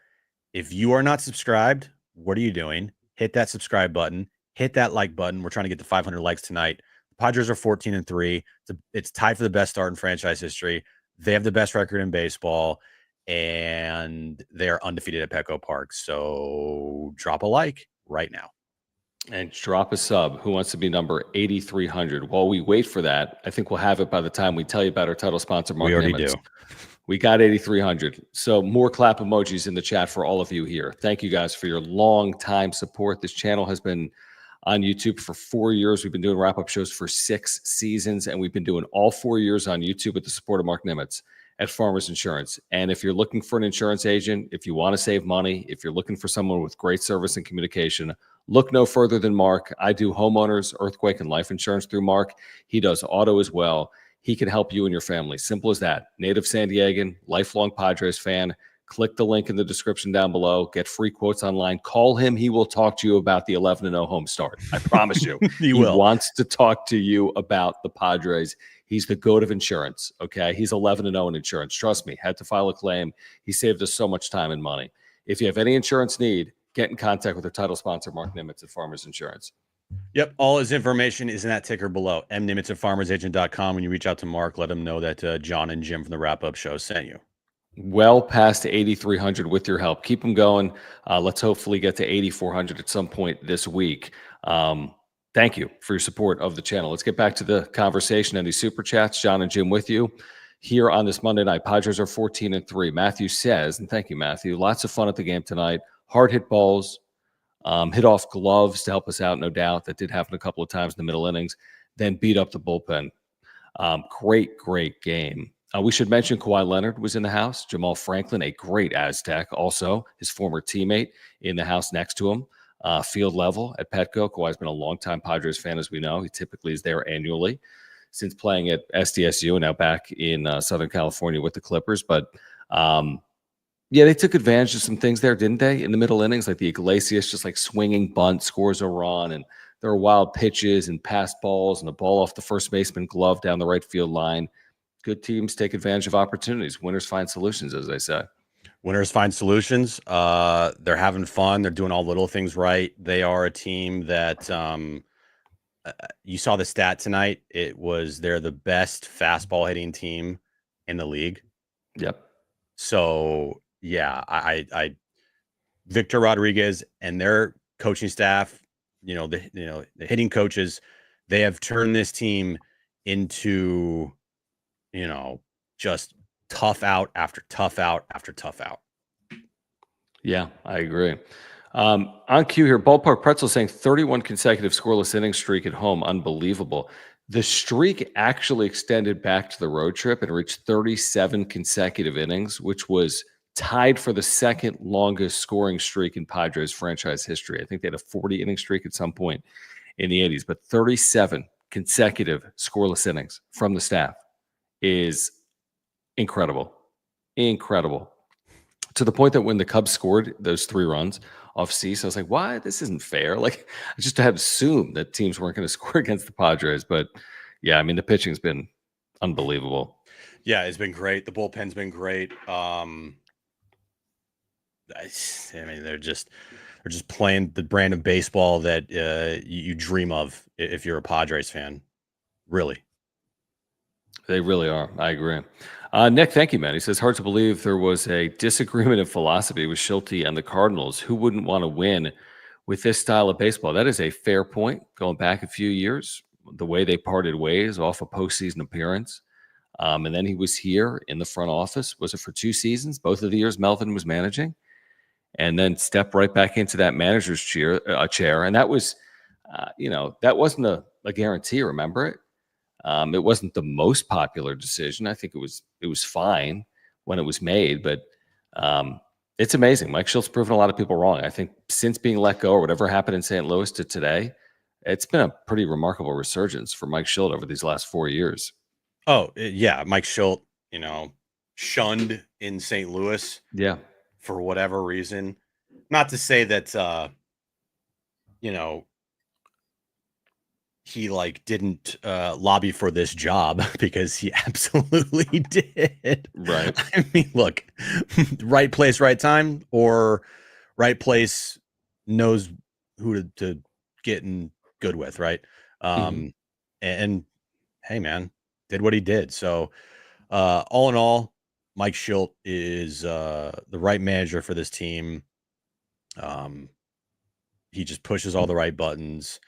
If you are not subscribed, what are you doing? Hit that subscribe button. Hit that like button. We're trying to get to 500 likes tonight. The Padres are 14-3. It's tied for the best start in franchise history. They have the best record in baseball, and they are undefeated at Petco Park. So drop a like right now. And drop a sub. Who wants to be number 8,300? While we wait for that, I think we'll have it by the time we tell you about our title sponsor, Mark. We already do. We got 8,300. So more clap emojis in the chat for all of you here. Thank you guys for your long time support. This channel has been on YouTube for 4 years. We've been doing wrap-up shows for 6 seasons, and we've been doing all 4 years on YouTube with the support of Mark Nimitz at Farmers Insurance. And if you're looking for an insurance agent, if you want to save money, if you're looking for someone with great service and communication, look no further than Mark. I do homeowners, earthquake, and life insurance through Mark. He does auto as well. He can help you and your family. Simple as that. Native San Diegan, lifelong Padres fan. Click the link in the description down below. Get free quotes online. Call him. He will talk to you about the 11-0 home start. I promise you. He will. Wants to talk to you about the Padres. He's the goat of insurance, okay? He's 11-0 in insurance. Trust me. Had to file a claim. He saved us so much time and money. If you have any insurance need, get in contact with our title sponsor, Mark Nimitz at Farmers Insurance. Yep. All his information is in that ticker below. mnimitz at farmersagent.com. When you reach out to Mark, let him know that John and Jim from the wrap-up show sent you. Well past 8,300 with your help. Keep them going. Let's hopefully get to 8,400 at some point this week. Thank you for your support of the channel. Let's get back to the conversation and these super chats. John and Jim with you here on this Monday night. Padres are 14-3. Matthew says, and thank you, Matthew, lots of fun at the game tonight. Hard hit balls, hit off gloves to help us out, no doubt. That did happen a couple of times in the middle innings. Then beat up the bullpen. Great game. We should mention Kawhi Leonard was in the house. Jamal Franklin, a great Aztec, also his former teammate in the house next to him. Field level at Petco. Kawhi's been a longtime Padres fan, as we know. He typically is there annually since playing at SDSU and now back in Southern California with the Clippers. But yeah, they took advantage of some things there, didn't they? In the middle innings, like the Iglesias just like swinging bunt, scores a run, and there were wild pitches and passed balls and a ball off the first baseman glove down the right field line. Good teams take advantage of opportunities. Winners find solutions, as they say. Winners find solutions. They're having fun. They're doing all little things right. They are a team that you saw the stat tonight. They're the best fastball hitting team in the league. Yep. So yeah, I Victor Rodriguez and their coaching staff, the hitting coaches, they have turned this team into, just tough out after tough out after tough out. Yeah, I agree. On cue here, Ballpark Pretzel saying 31 consecutive scoreless inning streak at home. Unbelievable. The streak actually extended back to the road trip and reached 37 consecutive innings, which was tied for the second longest scoring streak in Padres franchise history. I think they had a 40-inning streak at some point in the 80s, but 37 consecutive scoreless innings from the staff is incredible. Incredible. To the point that when the Cubs scored those 3 runs off Cease, I was like, why? This isn't fair. Like, I just had assumed that teams weren't going to score against the Padres. But yeah, I mean, the pitching's been unbelievable. Yeah, it's been great. The bullpen's been great. I mean, they're just playing the brand of baseball that you dream of if you're a Padres fan. Really. They really are. I agree. Nick, thank you, man. He says, hard to believe there was a disagreement of philosophy with Shildt and the Cardinals. Who wouldn't want to win with this style of baseball? That is a fair point. Going back a few years, the way they parted ways off a postseason appearance. And then he was here in the front office. Was it for 2 seasons? Both of the years Melvin was managing. And then stepped right back into that manager's chair. And that was, that wasn't a guarantee. Remember it? It wasn't the most popular decision. I think it was fine when it was made, but it's amazing. Mike Shildt's proven a lot of people wrong. I think since being let go or whatever happened in St. Louis to today, it's been a pretty remarkable resurgence for Mike Shildt over these last 4 years. Oh, yeah. Mike Shildt, shunned in St. Louis. Yeah. For whatever reason. Not to say that, he didn't lobby for this job, because he absolutely did. Right. I mean, look, right place, right time, or right place knows who to get in good with, right? And hey, man, did what he did. So all in all, Mike Shildt is the right manager for this team. He just pushes all the right buttons.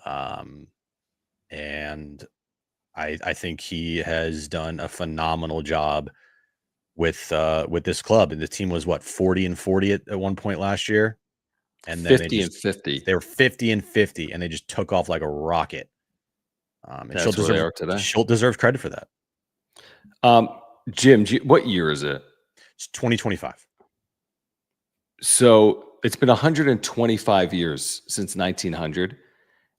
And I think he has done a phenomenal job with this club. And the team was 40-40 at one point last year. And then 50-50. They were 50-50, and they just took off like a rocket. And That's where they are today. Shildt deserves credit for that. Jim, what year is it? It's 2025. So it's been 125 years since 1900,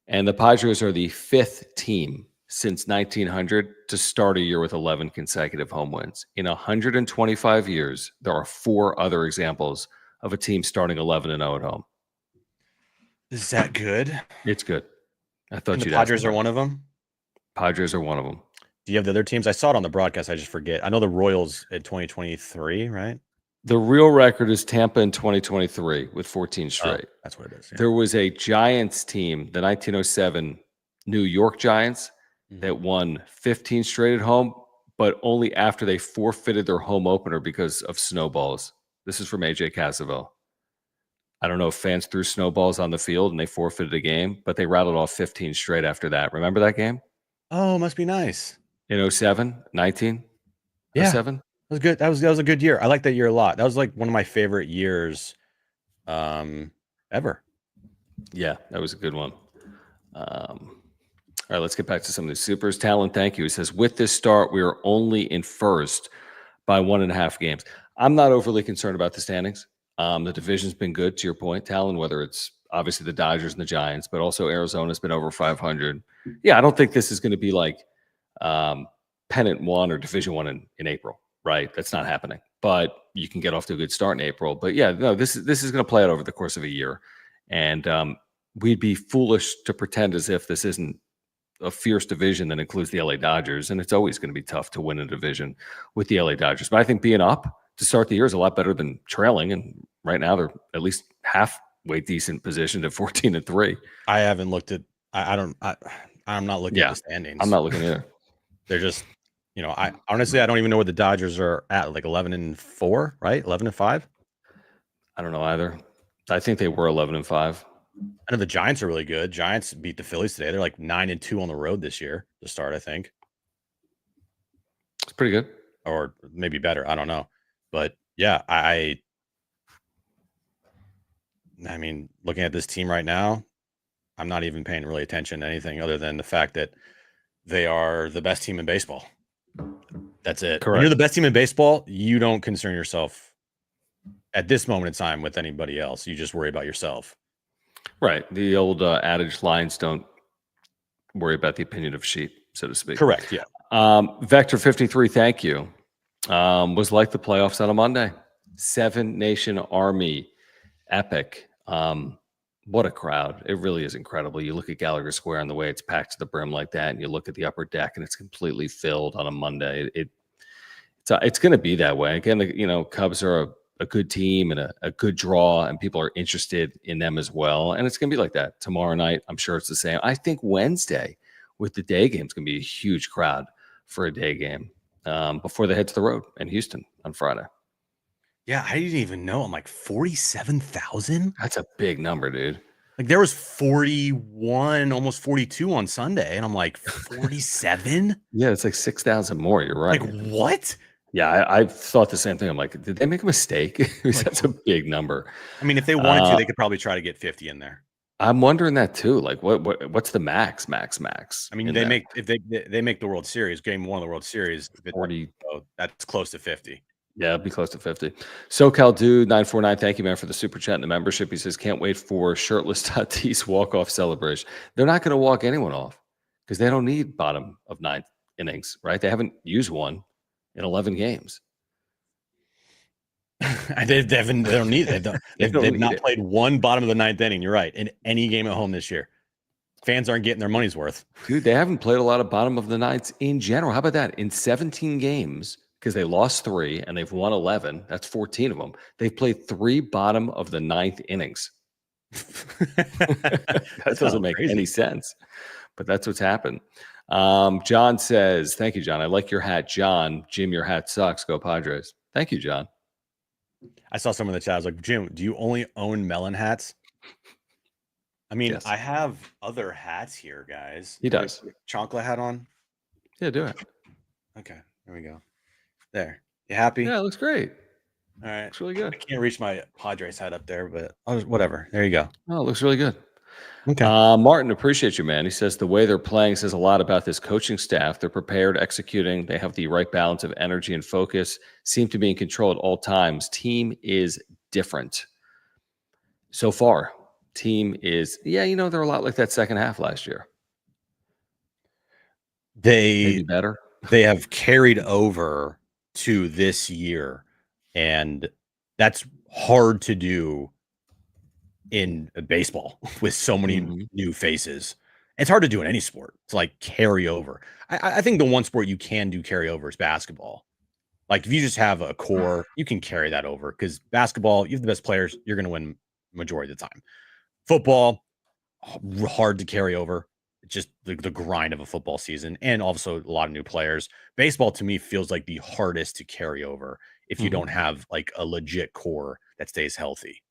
and the Padres are the 5th team since 1900 to start a year with 11 consecutive home wins. In 125 years, there are 4 other examples of a team starting 11-0 at home. Is that good? It's good. I thought the Padres are one of them. Padres are one of them. Do you have the other teams? I saw it on the broadcast. I just forget. I know the Royals in 2023, right? The real record is Tampa in 2023 with 14 straight. Oh, that's what it is. Yeah. There was a Giants team, the 1907 New York Giants, that won 15 straight at home, but only after they forfeited their home opener because of snowballs. This is from AJ Cassavell. I don't know if fans threw snowballs on the field and they forfeited a game, but they rattled off 15 straight after that. Remember that game? Oh, must be nice. In 07, 19? Yeah. 07? That was good. That was a good year. I like that year a lot. That was one of my favorite years ever. Yeah, that was a good one. All right, let's get back to some of the supers. Talon, thank you. He says, with this start, we are only in first by 1.5 games. I'm not overly concerned about the standings. The division's been good, to your point, Talon, whether it's obviously the Dodgers and the Giants, but also Arizona's been over 500. Yeah, I don't think this is going to be like Pennant 1 or Division 1 in April, right? That's not happening. But you can get off to a good start in April. But yeah, no, this is going to play out over the course of a year. And we'd be foolish to pretend as if this isn't a fierce division that includes the LA Dodgers. And it's always going to be tough to win a division with the LA Dodgers. But I think being up to start the year is a lot better than trailing. And right now they're at least halfway decent positioned at 14-3. I haven't looked at, I'm not looking at the standings. I'm not looking either. They're just, I honestly, I don't even know where the Dodgers are at, like 11-4, right? 11-5. I don't know either. I think they were 11-5. I know the Giants are really good. Giants beat the Phillies today. They're like 9-2 on the road this year to start, I think. It's pretty good. Or maybe better. I don't know. But yeah, I mean, looking at this team right now, I'm not even paying really attention to anything other than the fact that they are the best team in baseball. That's it. Correct. When you're the best team in baseball, you don't concern yourself at this moment in time with anybody else. You just worry about yourself. Right. The old adage, lions don't worry about the opinion of sheep, so to speak. Correct. Yeah. Vector 53, thank you. Was like the playoffs on a Monday. 7 Nation Army epic. What a crowd. It really is incredible. You look at Gallagher Square and the way it's packed to the brim like that, and you look at the upper deck and it's completely filled on a Monday. It's going to be that way. Again, Cubs are a good team and a good draw, and people are interested in them as well. And it's going to be like that tomorrow night. I'm sure it's the same. I think Wednesday with the day game is going to be a huge crowd for a day game before they head to the road in Houston on Friday. Yeah, I didn't even know. I'm like 47,000. That's a big number, dude. Like there was 41, almost 42 on Sunday, and I'm like 47. Yeah, it's like 6,000 more. You're right. Like what? Yeah, I thought the same thing. I'm like, did they make a mistake? Like, That's a big number. I mean, if they wanted to, they could probably try to get 50 in there. I'm wondering that too. Like, what's the max? I mean, they make if they make the World Series, game one of the World Series, 40. That's close to 50. Yeah, it'd be close to 50. SoCal Dude 949, thank you, man, for the super chat and the membership. He says, can't wait for shirtless Tatis walk-off celebration. They're not going to walk anyone off because they don't need bottom of ninth innings, right? They haven't used one in 11 games. They don't need it. They've not played one bottom of the ninth inning. You're right. In any game at home this year, fans aren't getting their money's worth. Dude, they haven't played a lot of bottom of the ninths in general. How about that? In 17 games, because they lost 3 and they've won 11. That's 14 of them. They've played 3 bottom of the ninth innings. That doesn't make any sense, but that's what's happened. John says, thank you, John. I like your hat, John. Jim, your hat sucks. Go Padres. Thank you, John. I saw someone in the chat. I was like, Jim, do you only own melon hats? I mean, yes. I have other hats here, guys. He does. Chocolate hat on? Yeah, do it. Okay, there we go. There. You happy? Yeah, it looks great. All right. Looks really good. I can't reach my Padres hat up there, but whatever. There you go. Oh, it looks really good. Okay. Martin, appreciate you, man. He says the way they're playing says a lot about this coaching staff. They're prepared, executing. They have the right balance of energy and focus, seem to be in control at all times. Team is different. So far, team is, they're a lot like that second half last year. Maybe better. They have carried over to this year, and that's hard to do in baseball with so many new faces. It's hard to do in any sport to like carry over. I think the one sport you can do carry over is basketball. Like if you just have a core, you can carry that over because basketball, you have the best players, you're going to win majority of the time. Football, hard to carry over. It's just the grind of a football season and also a lot of new players. Baseball to me feels like the hardest to carry over if you don't have like a legit core that stays healthy.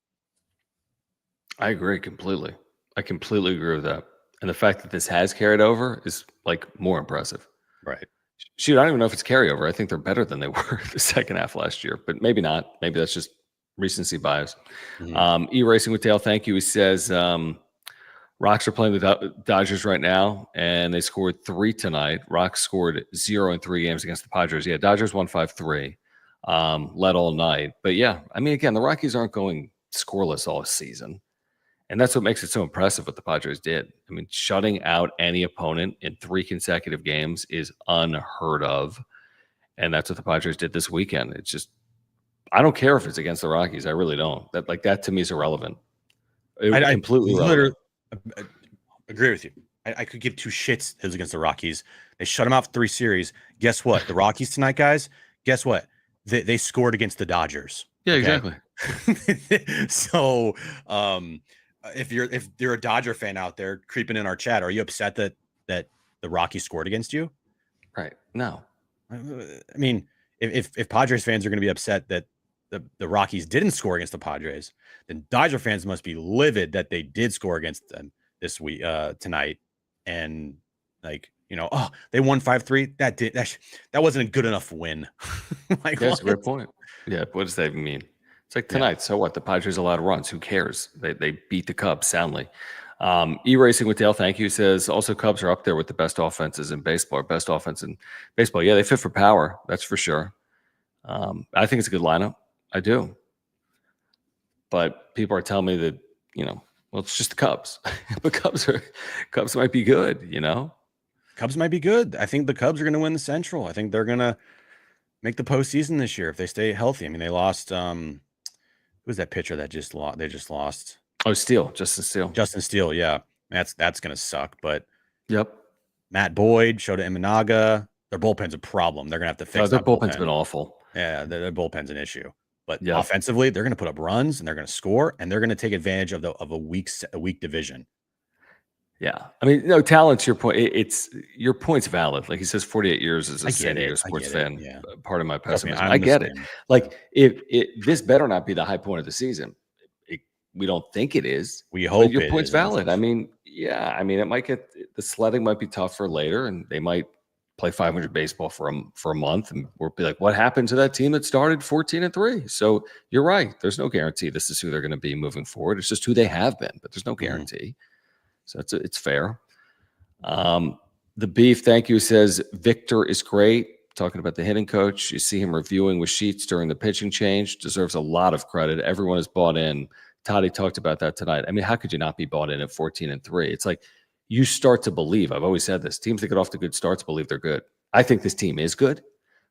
I agree completely. I completely agree with that. And the fact that this has carried over is like more impressive. Right. Shoot, I don't even know if it's carryover. I think they're better than they were the second half last year, but maybe not. Maybe that's just recency bias. E-Racing with Tail, thank you. He says, Rocks are playing the Dodgers right now, and they scored 3 tonight. Rocks scored 0 in 3 games against the Padres. Yeah, Dodgers won 5-3, led all night. But yeah, I mean, again, the Rockies aren't going scoreless all season. And that's what makes it so impressive what the Padres did. I mean, shutting out any opponent in 3 consecutive games is unheard of. And that's what the Padres did this weekend. It's just, I don't care if it's against the Rockies. I really don't. That to me is irrelevant. I completely irrelevant. I agree with you. I could give 2 shits if it was against the Rockies. They shut them out for 3 series. Guess what? The Rockies tonight, guys, guess what? They scored against the Dodgers. Yeah, okay? Exactly. So, if you're a Dodger fan out there creeping in our chat, are you upset that the Rockies scored against you? Right. No. I mean, if Padres fans are going to be upset that the Rockies didn't score against the Padres, then Dodger fans must be livid that they did score against them this week tonight. And like, they won 5-3. That wasn't a good enough win. Like, that's a great point. Yeah. What does that even mean? It's like tonight. Yeah. So what? The Padres allowed runs. Who cares? They beat the Cubs soundly. E-Racing with Dale, thank you, says also Cubs are up there with the best offenses in baseball, or best offense in baseball. Yeah, they fit for power. That's for sure. I think it's a good lineup. I do. But people are telling me that, well, it's just the Cubs. But Cubs might be good, Cubs might be good. I think the Cubs are going to win the Central. I think they're going to make the postseason this year if they stay healthy. I mean, they lost who's that pitcher that they just lost? Oh, Justin Steele, yeah. That's going to suck, but yep. Matt Boyd, Shota Imanaga, their bullpen's a problem. They're going to have to fix their bullpen's been awful. Yeah, their bullpen's an issue. But offensively, they're going to put up runs and they're going to score and they're going to take advantage of a weak division. Yeah. I mean, no, talent's your point. It's your point's valid. Like he says, 48 years as a San Diego sports fan. Yeah. Part of my pessimism. Me, I get it. Like if this better not be the high point of the season. We don't think it is. We hope your point's valid. I mean, yeah. I mean, it might get the sledding might be tough for later, and they might play 500 baseball for a month, and we'll be like, what happened to that team that started 14-3? So you're right. There's no guarantee this is who they're going to be moving forward. It's just who they have been, but there's no guarantee. So it's fair. The Beef, thank you, says Victor is great. Talking about the hitting coach. You see him reviewing with Sheets during the pitching change. Deserves a lot of credit. Everyone is bought in. Toddy talked about that tonight. I mean, how could you not be bought in at 14-3? It's like you start to believe. I've always said this. Teams that get off to good starts believe they're good. I think this team is good,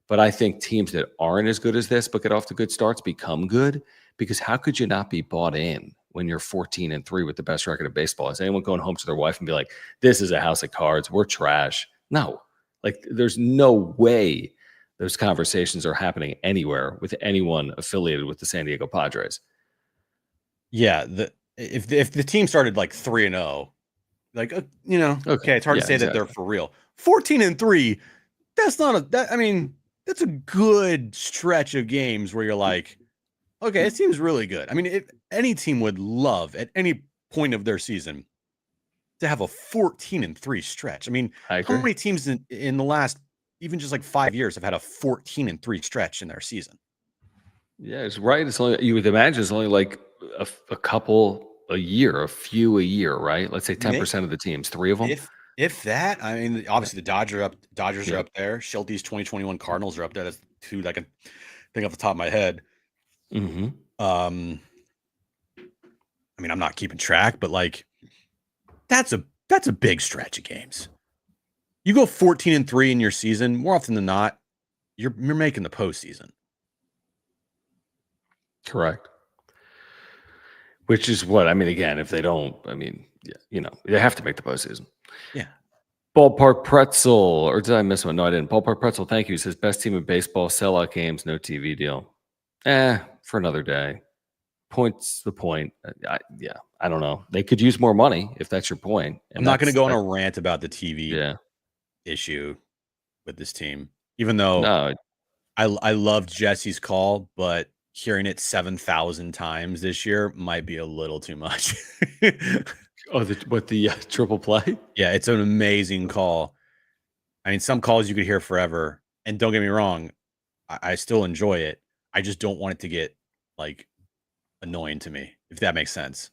but I think teams that aren't as good as this but get off to good starts become good, because how could you not be bought in when you're 14-3 with the best record of baseball? Is anyone going home to their wife and be like, this is a house of cards, we're trash? No. Like, there's no way those conversations are happening anywhere with anyone affiliated with the San Diego Padres. Yeah, if the team started like 3-0, like okay, it's hard to say that they're for real. 14-3, that's not that's a good stretch of games where you're like, okay, it seems really good. I mean, if any team would love at any point of their season to have a 14-3 stretch. I mean, how many teams in the last even just like 5 years have had a 14-3 stretch in their season? Yeah, it's right. It's only, you would imagine, it's only like a couple a year, a few a year, right? Let's say 10% of the teams, 3 of them. If that, I mean, obviously the Dodgers are up there. Shilt's 2021 Cardinals are up there. That's two that I can think off the top of my head. Mm-hmm. I mean, I'm not keeping track, but like that's a big stretch of games. You go 14-3 in your season, more often than not, you're making the postseason. Correct. Which is what, I mean, again, if they don't, I mean, they have to make the postseason. Yeah. Ballpark Pretzel, or did I miss one? No, I didn't. Ballpark Pretzel, thank you. He says, best team in baseball, sellout games, no TV deal. For another day. Point's the point. I don't know. They could use more money if that's your point. I'm not going to go on a rant about the TV issue with this team, even though I loved Jesse's call, but hearing it 7,000 times this year might be a little too much. The triple play? Yeah, it's an amazing call. I mean, some calls you could hear forever, and don't get me wrong, I still enjoy it. I just don't want it to get like annoying to me, if that makes sense.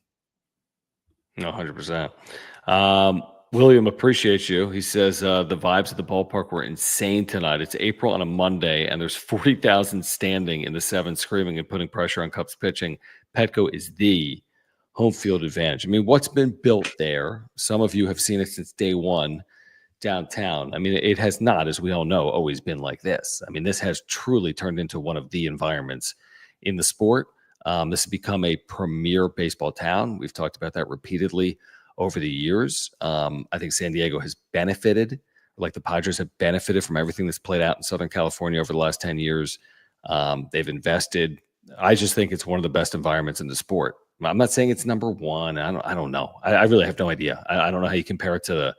No, 100%. William appreciates you. He says the vibes at the ballpark were insane tonight. It's April on a Monday, and there's 40,000 standing in the 7th screaming and putting pressure on Cubs pitching. Petco is the home field advantage. I mean, what's been built there? Some of you have seen it since day one downtown. I mean, it has not, as we all know, always been like this. I mean, this has truly turned into one of the environments in the sport. This has become a premier baseball town. We've talked about that repeatedly over the years. I think San Diego has benefited, like the Padres have benefited from everything that's played out in Southern California over the last 10 years. They've invested. I just think it's one of the best environments in the sport. I'm not saying it's number one. I don't know. I really have no idea. I don't know how you compare it to the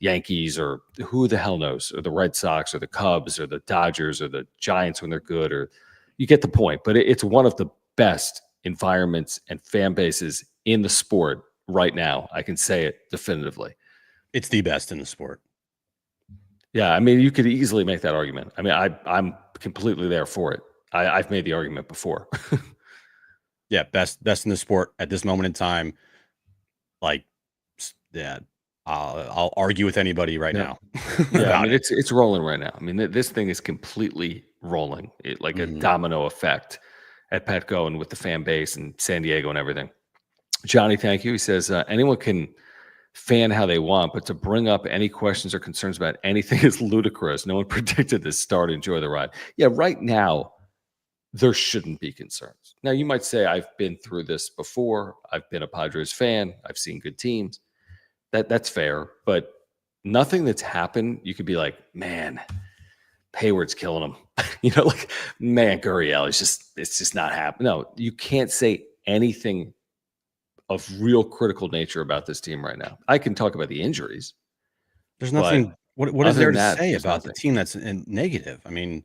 Yankees or who the hell knows, or the Red Sox or the Cubs or the Dodgers or the Giants when they're good, or you get the point. But it's one of the best environments and fan bases in the sport right now. I can say it definitively. It's the best in the sport. Yeah, I mean, you could easily make that argument. I mean, I'm completely there for it. I've made the argument before. Yeah, best in the sport at this moment in time. Like, yeah, I'll argue with anybody right now. Yeah, I mean, it's rolling right now. I mean, this thing is completely rolling, like a domino effect at Petco and with the fan base and San Diego and everything. Johnny, thank you. He says, anyone can fan how they want, but to bring up any questions or concerns about anything is ludicrous. No one predicted this start. Enjoy the ride. Yeah, right now, there shouldn't be concerns. Now, you might say, I've been through this before. I've been a Padres fan. I've seen good teams. That's fair, but nothing that's happened, you could be like, man, Hayward's killing him. Like, man, Gurriel is it's just not happening. No, you can't say anything of real critical nature about this team right now. I can talk about the injuries. There's nothing. What is there to say about nothing. the team that's negative? I mean,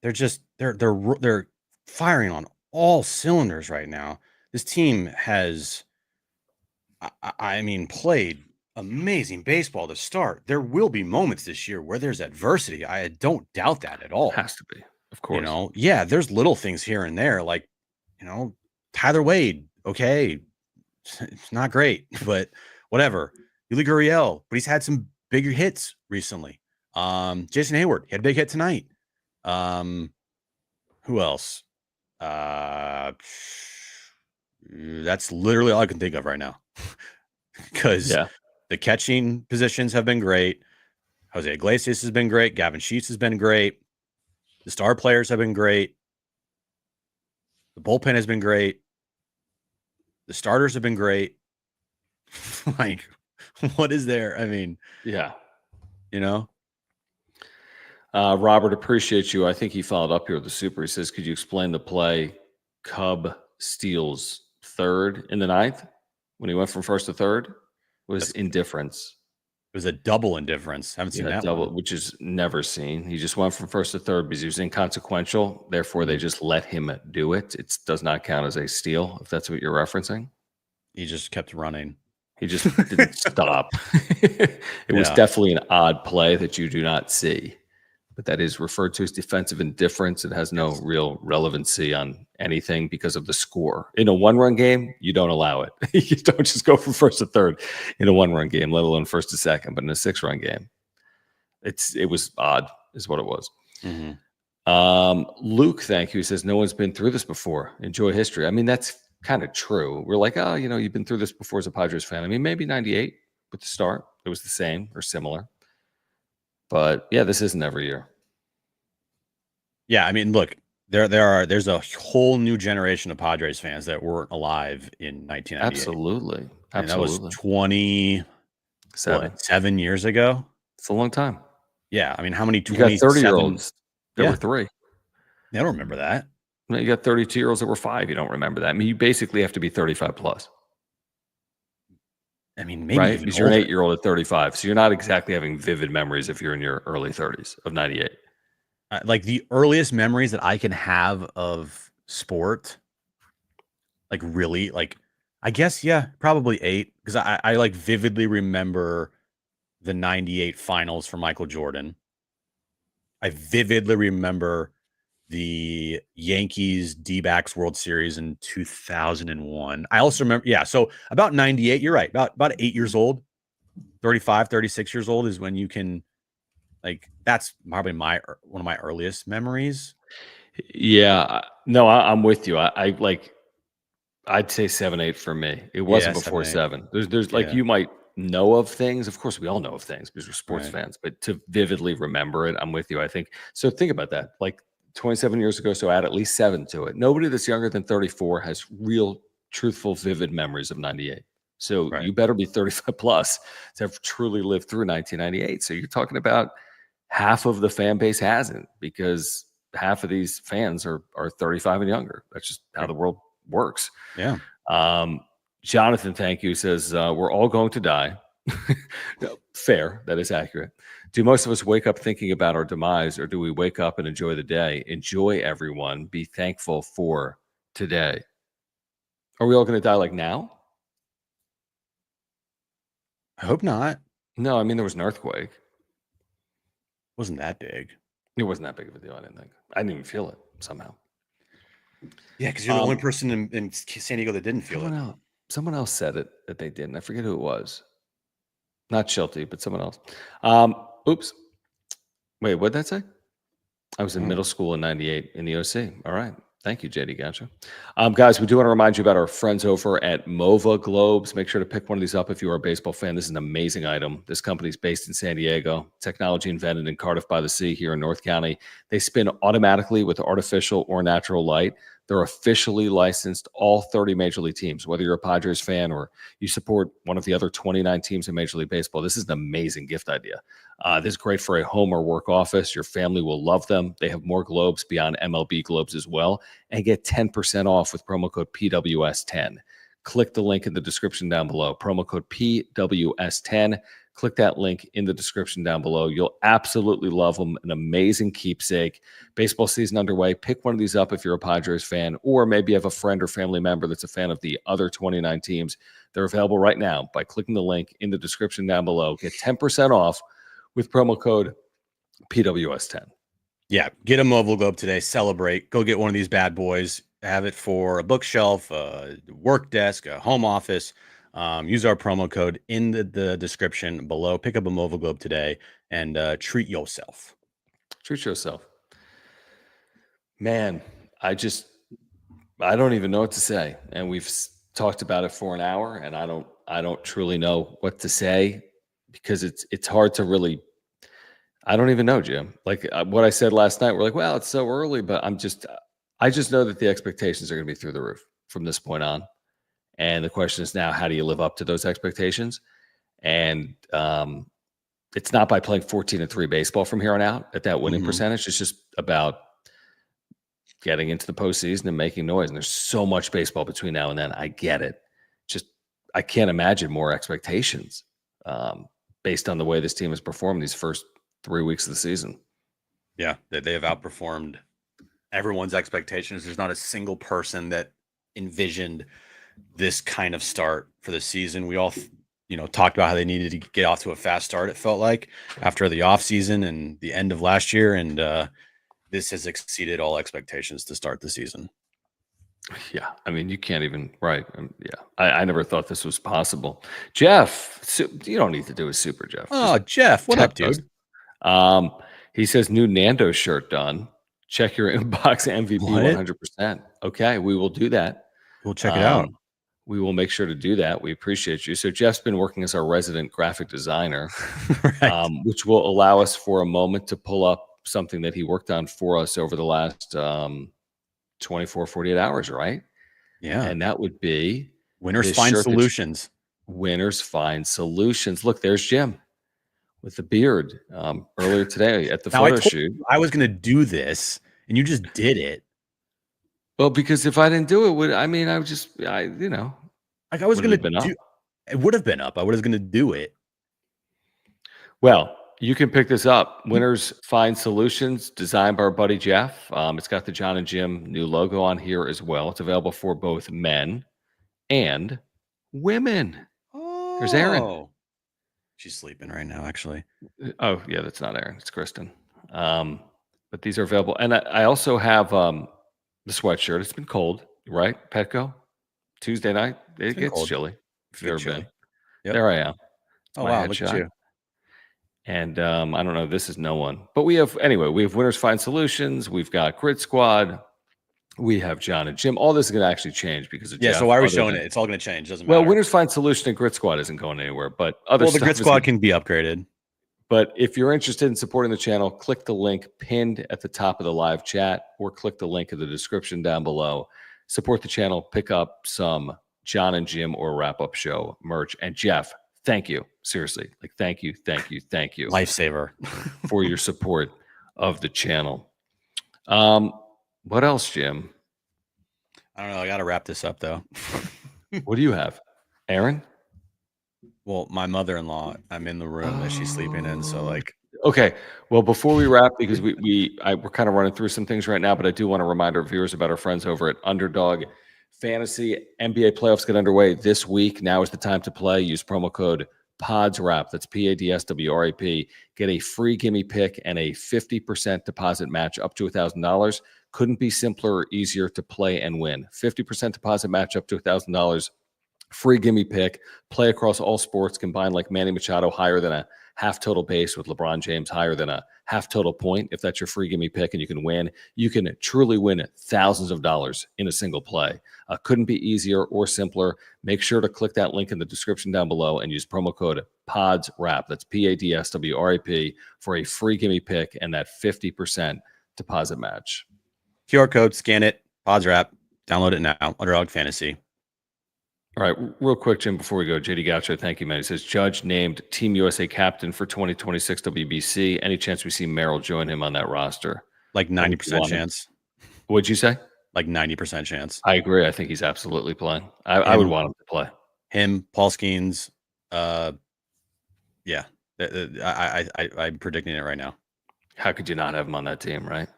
they're firing on all cylinders right now. This team has, I mean, played amazing baseball to start. There will be moments this year where there's adversity. I don't doubt that at all. Has to be, of course. Yeah, there's little things here and there, like, Tyler Wade. Okay, it's not great, but whatever. Yuli Gurriel, but he's had some bigger hits recently. Jason Hayward, he had a big hit tonight. Who else? That's literally all I can think of right now. Because the catching positions have been great. Jose Iglesias has been great. Gavin Sheets has been great. The star players have been great. The bullpen has been great. The starters have been great. Like, what is there? I mean, yeah. Robert, appreciates you. I think he followed up here with the super. He says, could you explain the play Cub steals third in the ninth when he went from first to third? Was indifference. It was a double indifference. Haven't seen that double, one. which is never seen. He just went from first to third because he was inconsequential. Therefore, they just let him do it. It does not count as a steal, if that's what you're referencing. He just kept running. He just didn't stop. It was definitely an odd play that you do not see. But that is referred to as defensive indifference. It has no real relevancy on anything because of the score. In a one-run game, you don't allow it. You don't just go from first to third in a one-run game, let alone first to second. But in a six-run game, it was odd, is what it was. Mm-hmm. Luke, thank you. He says, no one's been through this before. Enjoy history. I mean, that's kind of true. We're like, oh, you've been through this before as a Padres fan. I mean, maybe 98 with the start. It was the same or similar. But yeah, this isn't every year. Yeah, I mean, look, there's a whole new generation of Padres fans that weren't alive in 1998. Absolutely. And that was 27 years ago. It's a long time. Yeah, I mean, how many 30-year-olds? There were 3. I don't remember that. You got 32-year-olds that were 5. You don't remember that. I mean, you basically have to be 35 plus. I mean, maybe right? Because you're an 8-year-old at 35. So you're not exactly having vivid memories if you're in your early 30s of 98. Like the earliest memories that I can have of sport, like really, like, I guess, probably 8. Because I like vividly remember the 98 finals for Michael Jordan. I vividly remember the Yankees D-backs World Series in 2001. I also remember, so about 98, you're right, about 8 years old, 35, 36 years old is when you can, like, that's probably one of my earliest memories. Yeah, no, I'm with you. I'd say 7, 8 for me. It wasn't before 7. There's like, you might know of things. Of course, we all know of things because we're sports fans, but to vividly remember it, I'm with you. I think so. Think about that. Like 27 years ago, so add at least 7 to it. Nobody that's younger than 34 has real, truthful, vivid memories of 98. So you better be 35 plus to have truly lived through 1998. So you're talking about half of the fan base hasn't, because half of these fans are 35 and younger. That's just how the world works. Yeah. Jonathan, thank you, says, we're all going to die. Fair. That is accurate. Do most of us wake up thinking about our demise, or do we wake up and enjoy the day? Enjoy, everyone. Be thankful for today. Are we all going to die like now? I hope not. No, I mean, there was an earthquake. Wasn't that big. It wasn't that big of a deal, I didn't think. I didn't even feel it somehow. Yeah, because you're the only person in San Diego that didn't feel it. Someone else said it that they didn't. I forget who it was. Not Shildt, but someone else. Oops. Wait, what did that say? I was in middle school in 98 in the OC. All right. Thank you, JD. Gotcha. Guys, we do want to remind you about our friends over at Mova Globes. Make sure to pick one of these up if you are a baseball fan. This is an amazing item. This company is based in San Diego. Technology invented in Cardiff by the Sea here in North County. They spin automatically with artificial or natural light. They're officially licensed, all 30 Major League teams. Whether you're a Padres fan or you support one of the other 29 teams in Major League Baseball, this is an amazing gift idea. This is great for a home or work office. Your family will love them. They have more globes beyond MLB globes as well. And get 10% off with promo code PWS10. Click the link in the description down below. Promo code PWS10. Click that link in the description down below. You'll absolutely love them. An amazing keepsake. Baseball season underway. Pick one of these up if you're a Padres fan, or maybe you have a friend or family member that's a fan of the other 29 teams. They're available right now by clicking the link in the description down below. Get 10% off with promo code PWS10. Yeah, get a mobile globe today. Celebrate. Go get one of these bad boys. Have it for a bookshelf, a work desk, a home office. Use our promo code in the description below. Pick up a mobile globe today and treat yourself. Treat yourself. Man, I don't even know what to say. And we've talked about it for an hour, and I don't truly know what to say because it's hard to really. I don't even know, Jim. Like what I said last night, we're like, well, it's so early, but I just know that the expectations are going to be through the roof from this point on. And the question is now, how do you live up to those expectations? And it's not by playing 14-3 baseball from here on out at that winning percentage. It's just about getting into the postseason and making noise. And there's so much baseball between now and then. I get it. Just I can't imagine more expectations based on the way this team has performed these first 3 weeks of the season. Yeah, they have outperformed everyone's expectations. There's not a single person that envisioned this kind of start for the season. We all, talked about how they needed to get off to a fast start. It felt like after the offseason and the end of last year, and this has exceeded all expectations to start the season. Yeah, I mean, you can't even I never thought this was possible. Jeff, you don't need to do a super, Jeff. Oh, Jeff, what up, dude? He says new Nando shirt done. Check your inbox, MVP 100%. Okay, we will do that. We'll check it out. We will make sure to do that. We appreciate you. So Jeff's been working as our resident graphic designer, right. Which will allow us for a moment to pull up something that he worked on for us over the last 24, 48 hours, right? Yeah. And that would be Winners Find Solutions. Winners Find Solutions. Look, there's Jim with the beard earlier today at the photo shoot. I was going to do this, and you just did it. Well, because if I didn't do it, it would have been up. I was going to do it. Well, you can pick this up. Winners Find Solutions, designed by our buddy Jeff. It's got the John and Jim new logo on here as well. It's available for both men and women. Oh, there's Aaron. She's sleeping right now, actually. Oh, yeah, that's not Aaron. It's Kristen. But these are available. And I also have the sweatshirt. It's been cold, right? Petco. Tuesday night. It gets cold. Chilly. If you've ever been. Yep. There I am. Oh, wow. Look at you. And I don't know. This is no one. But we have Winners Find Solutions. We've got Grid Squad. We have John and Jim. All this is going to actually change because of Jeff. So why are we showing it? It's all going to change. Doesn't matter. Well, Winners Find Solution and Grid Squad isn't going anywhere. But the Grid Squad can be upgraded. But if you're interested in supporting the channel, click the link pinned at the top of the live chat or click the link in the description down below. Support the channel. Pick up some John and Jim or Wrap-Up Show merch. And Jeff, thank you. Seriously. Thank you. Lifesaver. For your support of the channel. What else, Jim? I don't know. I got to wrap this up, though. What do you have? Aaron? Well, my mother-in-law, I'm in the room that she's sleeping in. So okay. Well, before we wrap, because we're kind of running through some things right now, but I do want to remind our viewers about our friends over at Underdog Fantasy. NBA playoffs get underway this week. Now is the time to play. Use promo code PODSWRAP. That's PADSWRAP. Get a free gimme pick and a 50% deposit match up to $1,000. Couldn't be simpler or easier to play and win. 50% deposit match up to $1,000. Free gimme pick. Play across all sports. Combine like Manny Machado higher than a half total base with LeBron James higher than a half total point. If that's your free gimme pick and you can win, you can truly win thousands of dollars in a single play. Couldn't be easier or simpler. Make sure to click that link in the description down below and use promo code PODSWRAP. That's PADSWRAP for a free gimme pick and that 50% deposit match. QR code, scan it, PODSWRAP. Download it now. Underdog Fantasy. All right, real quick, Jim, before we go, JD Gaucho, thank you, man. He says, Judge named Team USA captain for 2026 WBC. Any chance we see Merrill join him on that roster? Like 90% chance. What'd you say? Like 90% chance. I agree. I think he's absolutely playing. I would want him to play. Him, Paul Skeens. Yeah. I'm predicting it right now. How could you not have him on that team, right?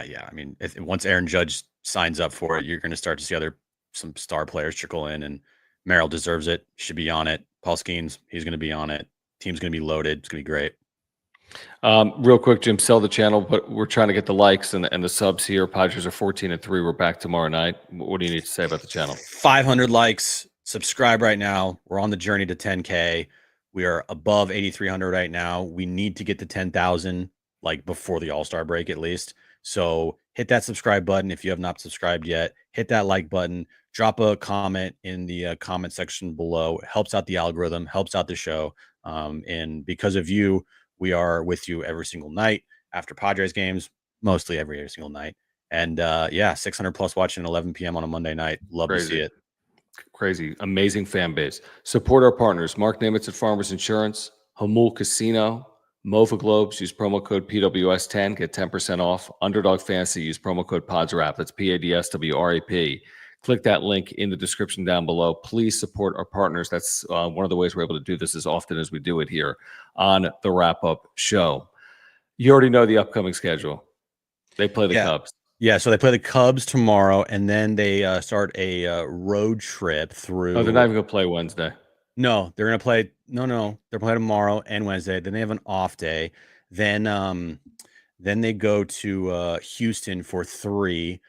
Yeah. I mean, once Aaron Judge signs up for it, you're going to start to see some star players trickle in, and Merrill deserves it. Should be on it. Paul Skeens, he's going to be on it. Team's going to be loaded. It's going to be great. Real quick, Jim, sell the channel, but we're trying to get the likes and the subs here. Padres are 14-3. We're back tomorrow night. What do you need to say about the channel? 500 likes. Subscribe right now. We're on the journey to 10K. We are above 8,300 right now. We need to get to 10,000 like before the All-Star break at least. So hit that subscribe button if you have not subscribed yet. Hit that like button. Drop a comment in the comment section below. It helps out the algorithm, helps out the show. And because of you, we are with you every single night after Padres games, mostly every single night. And 600 plus watching at 11 p.m. on a Monday night. Love to see it. Crazy. Amazing fan base. Support our partners. Mark Nimitz at Farmers Insurance, Hamul Casino, Mova Globes. Use promo code PWS10. Get 10% off. Underdog Fantasy. Use promo code PODSWRAP. That's PADSWRAP. Click that link in the description down below. Please support our partners. That's one of the ways we're able to do this as often as we do it here on the wrap-up show. You already know the upcoming schedule. They play the Cubs. Yeah, so they play the Cubs tomorrow, and then they start a road trip through. Oh, they're not even going to play Wednesday. No, they're going to play. No, they're playing tomorrow and Wednesday. Then they have an off day. Then they go to Houston for 3.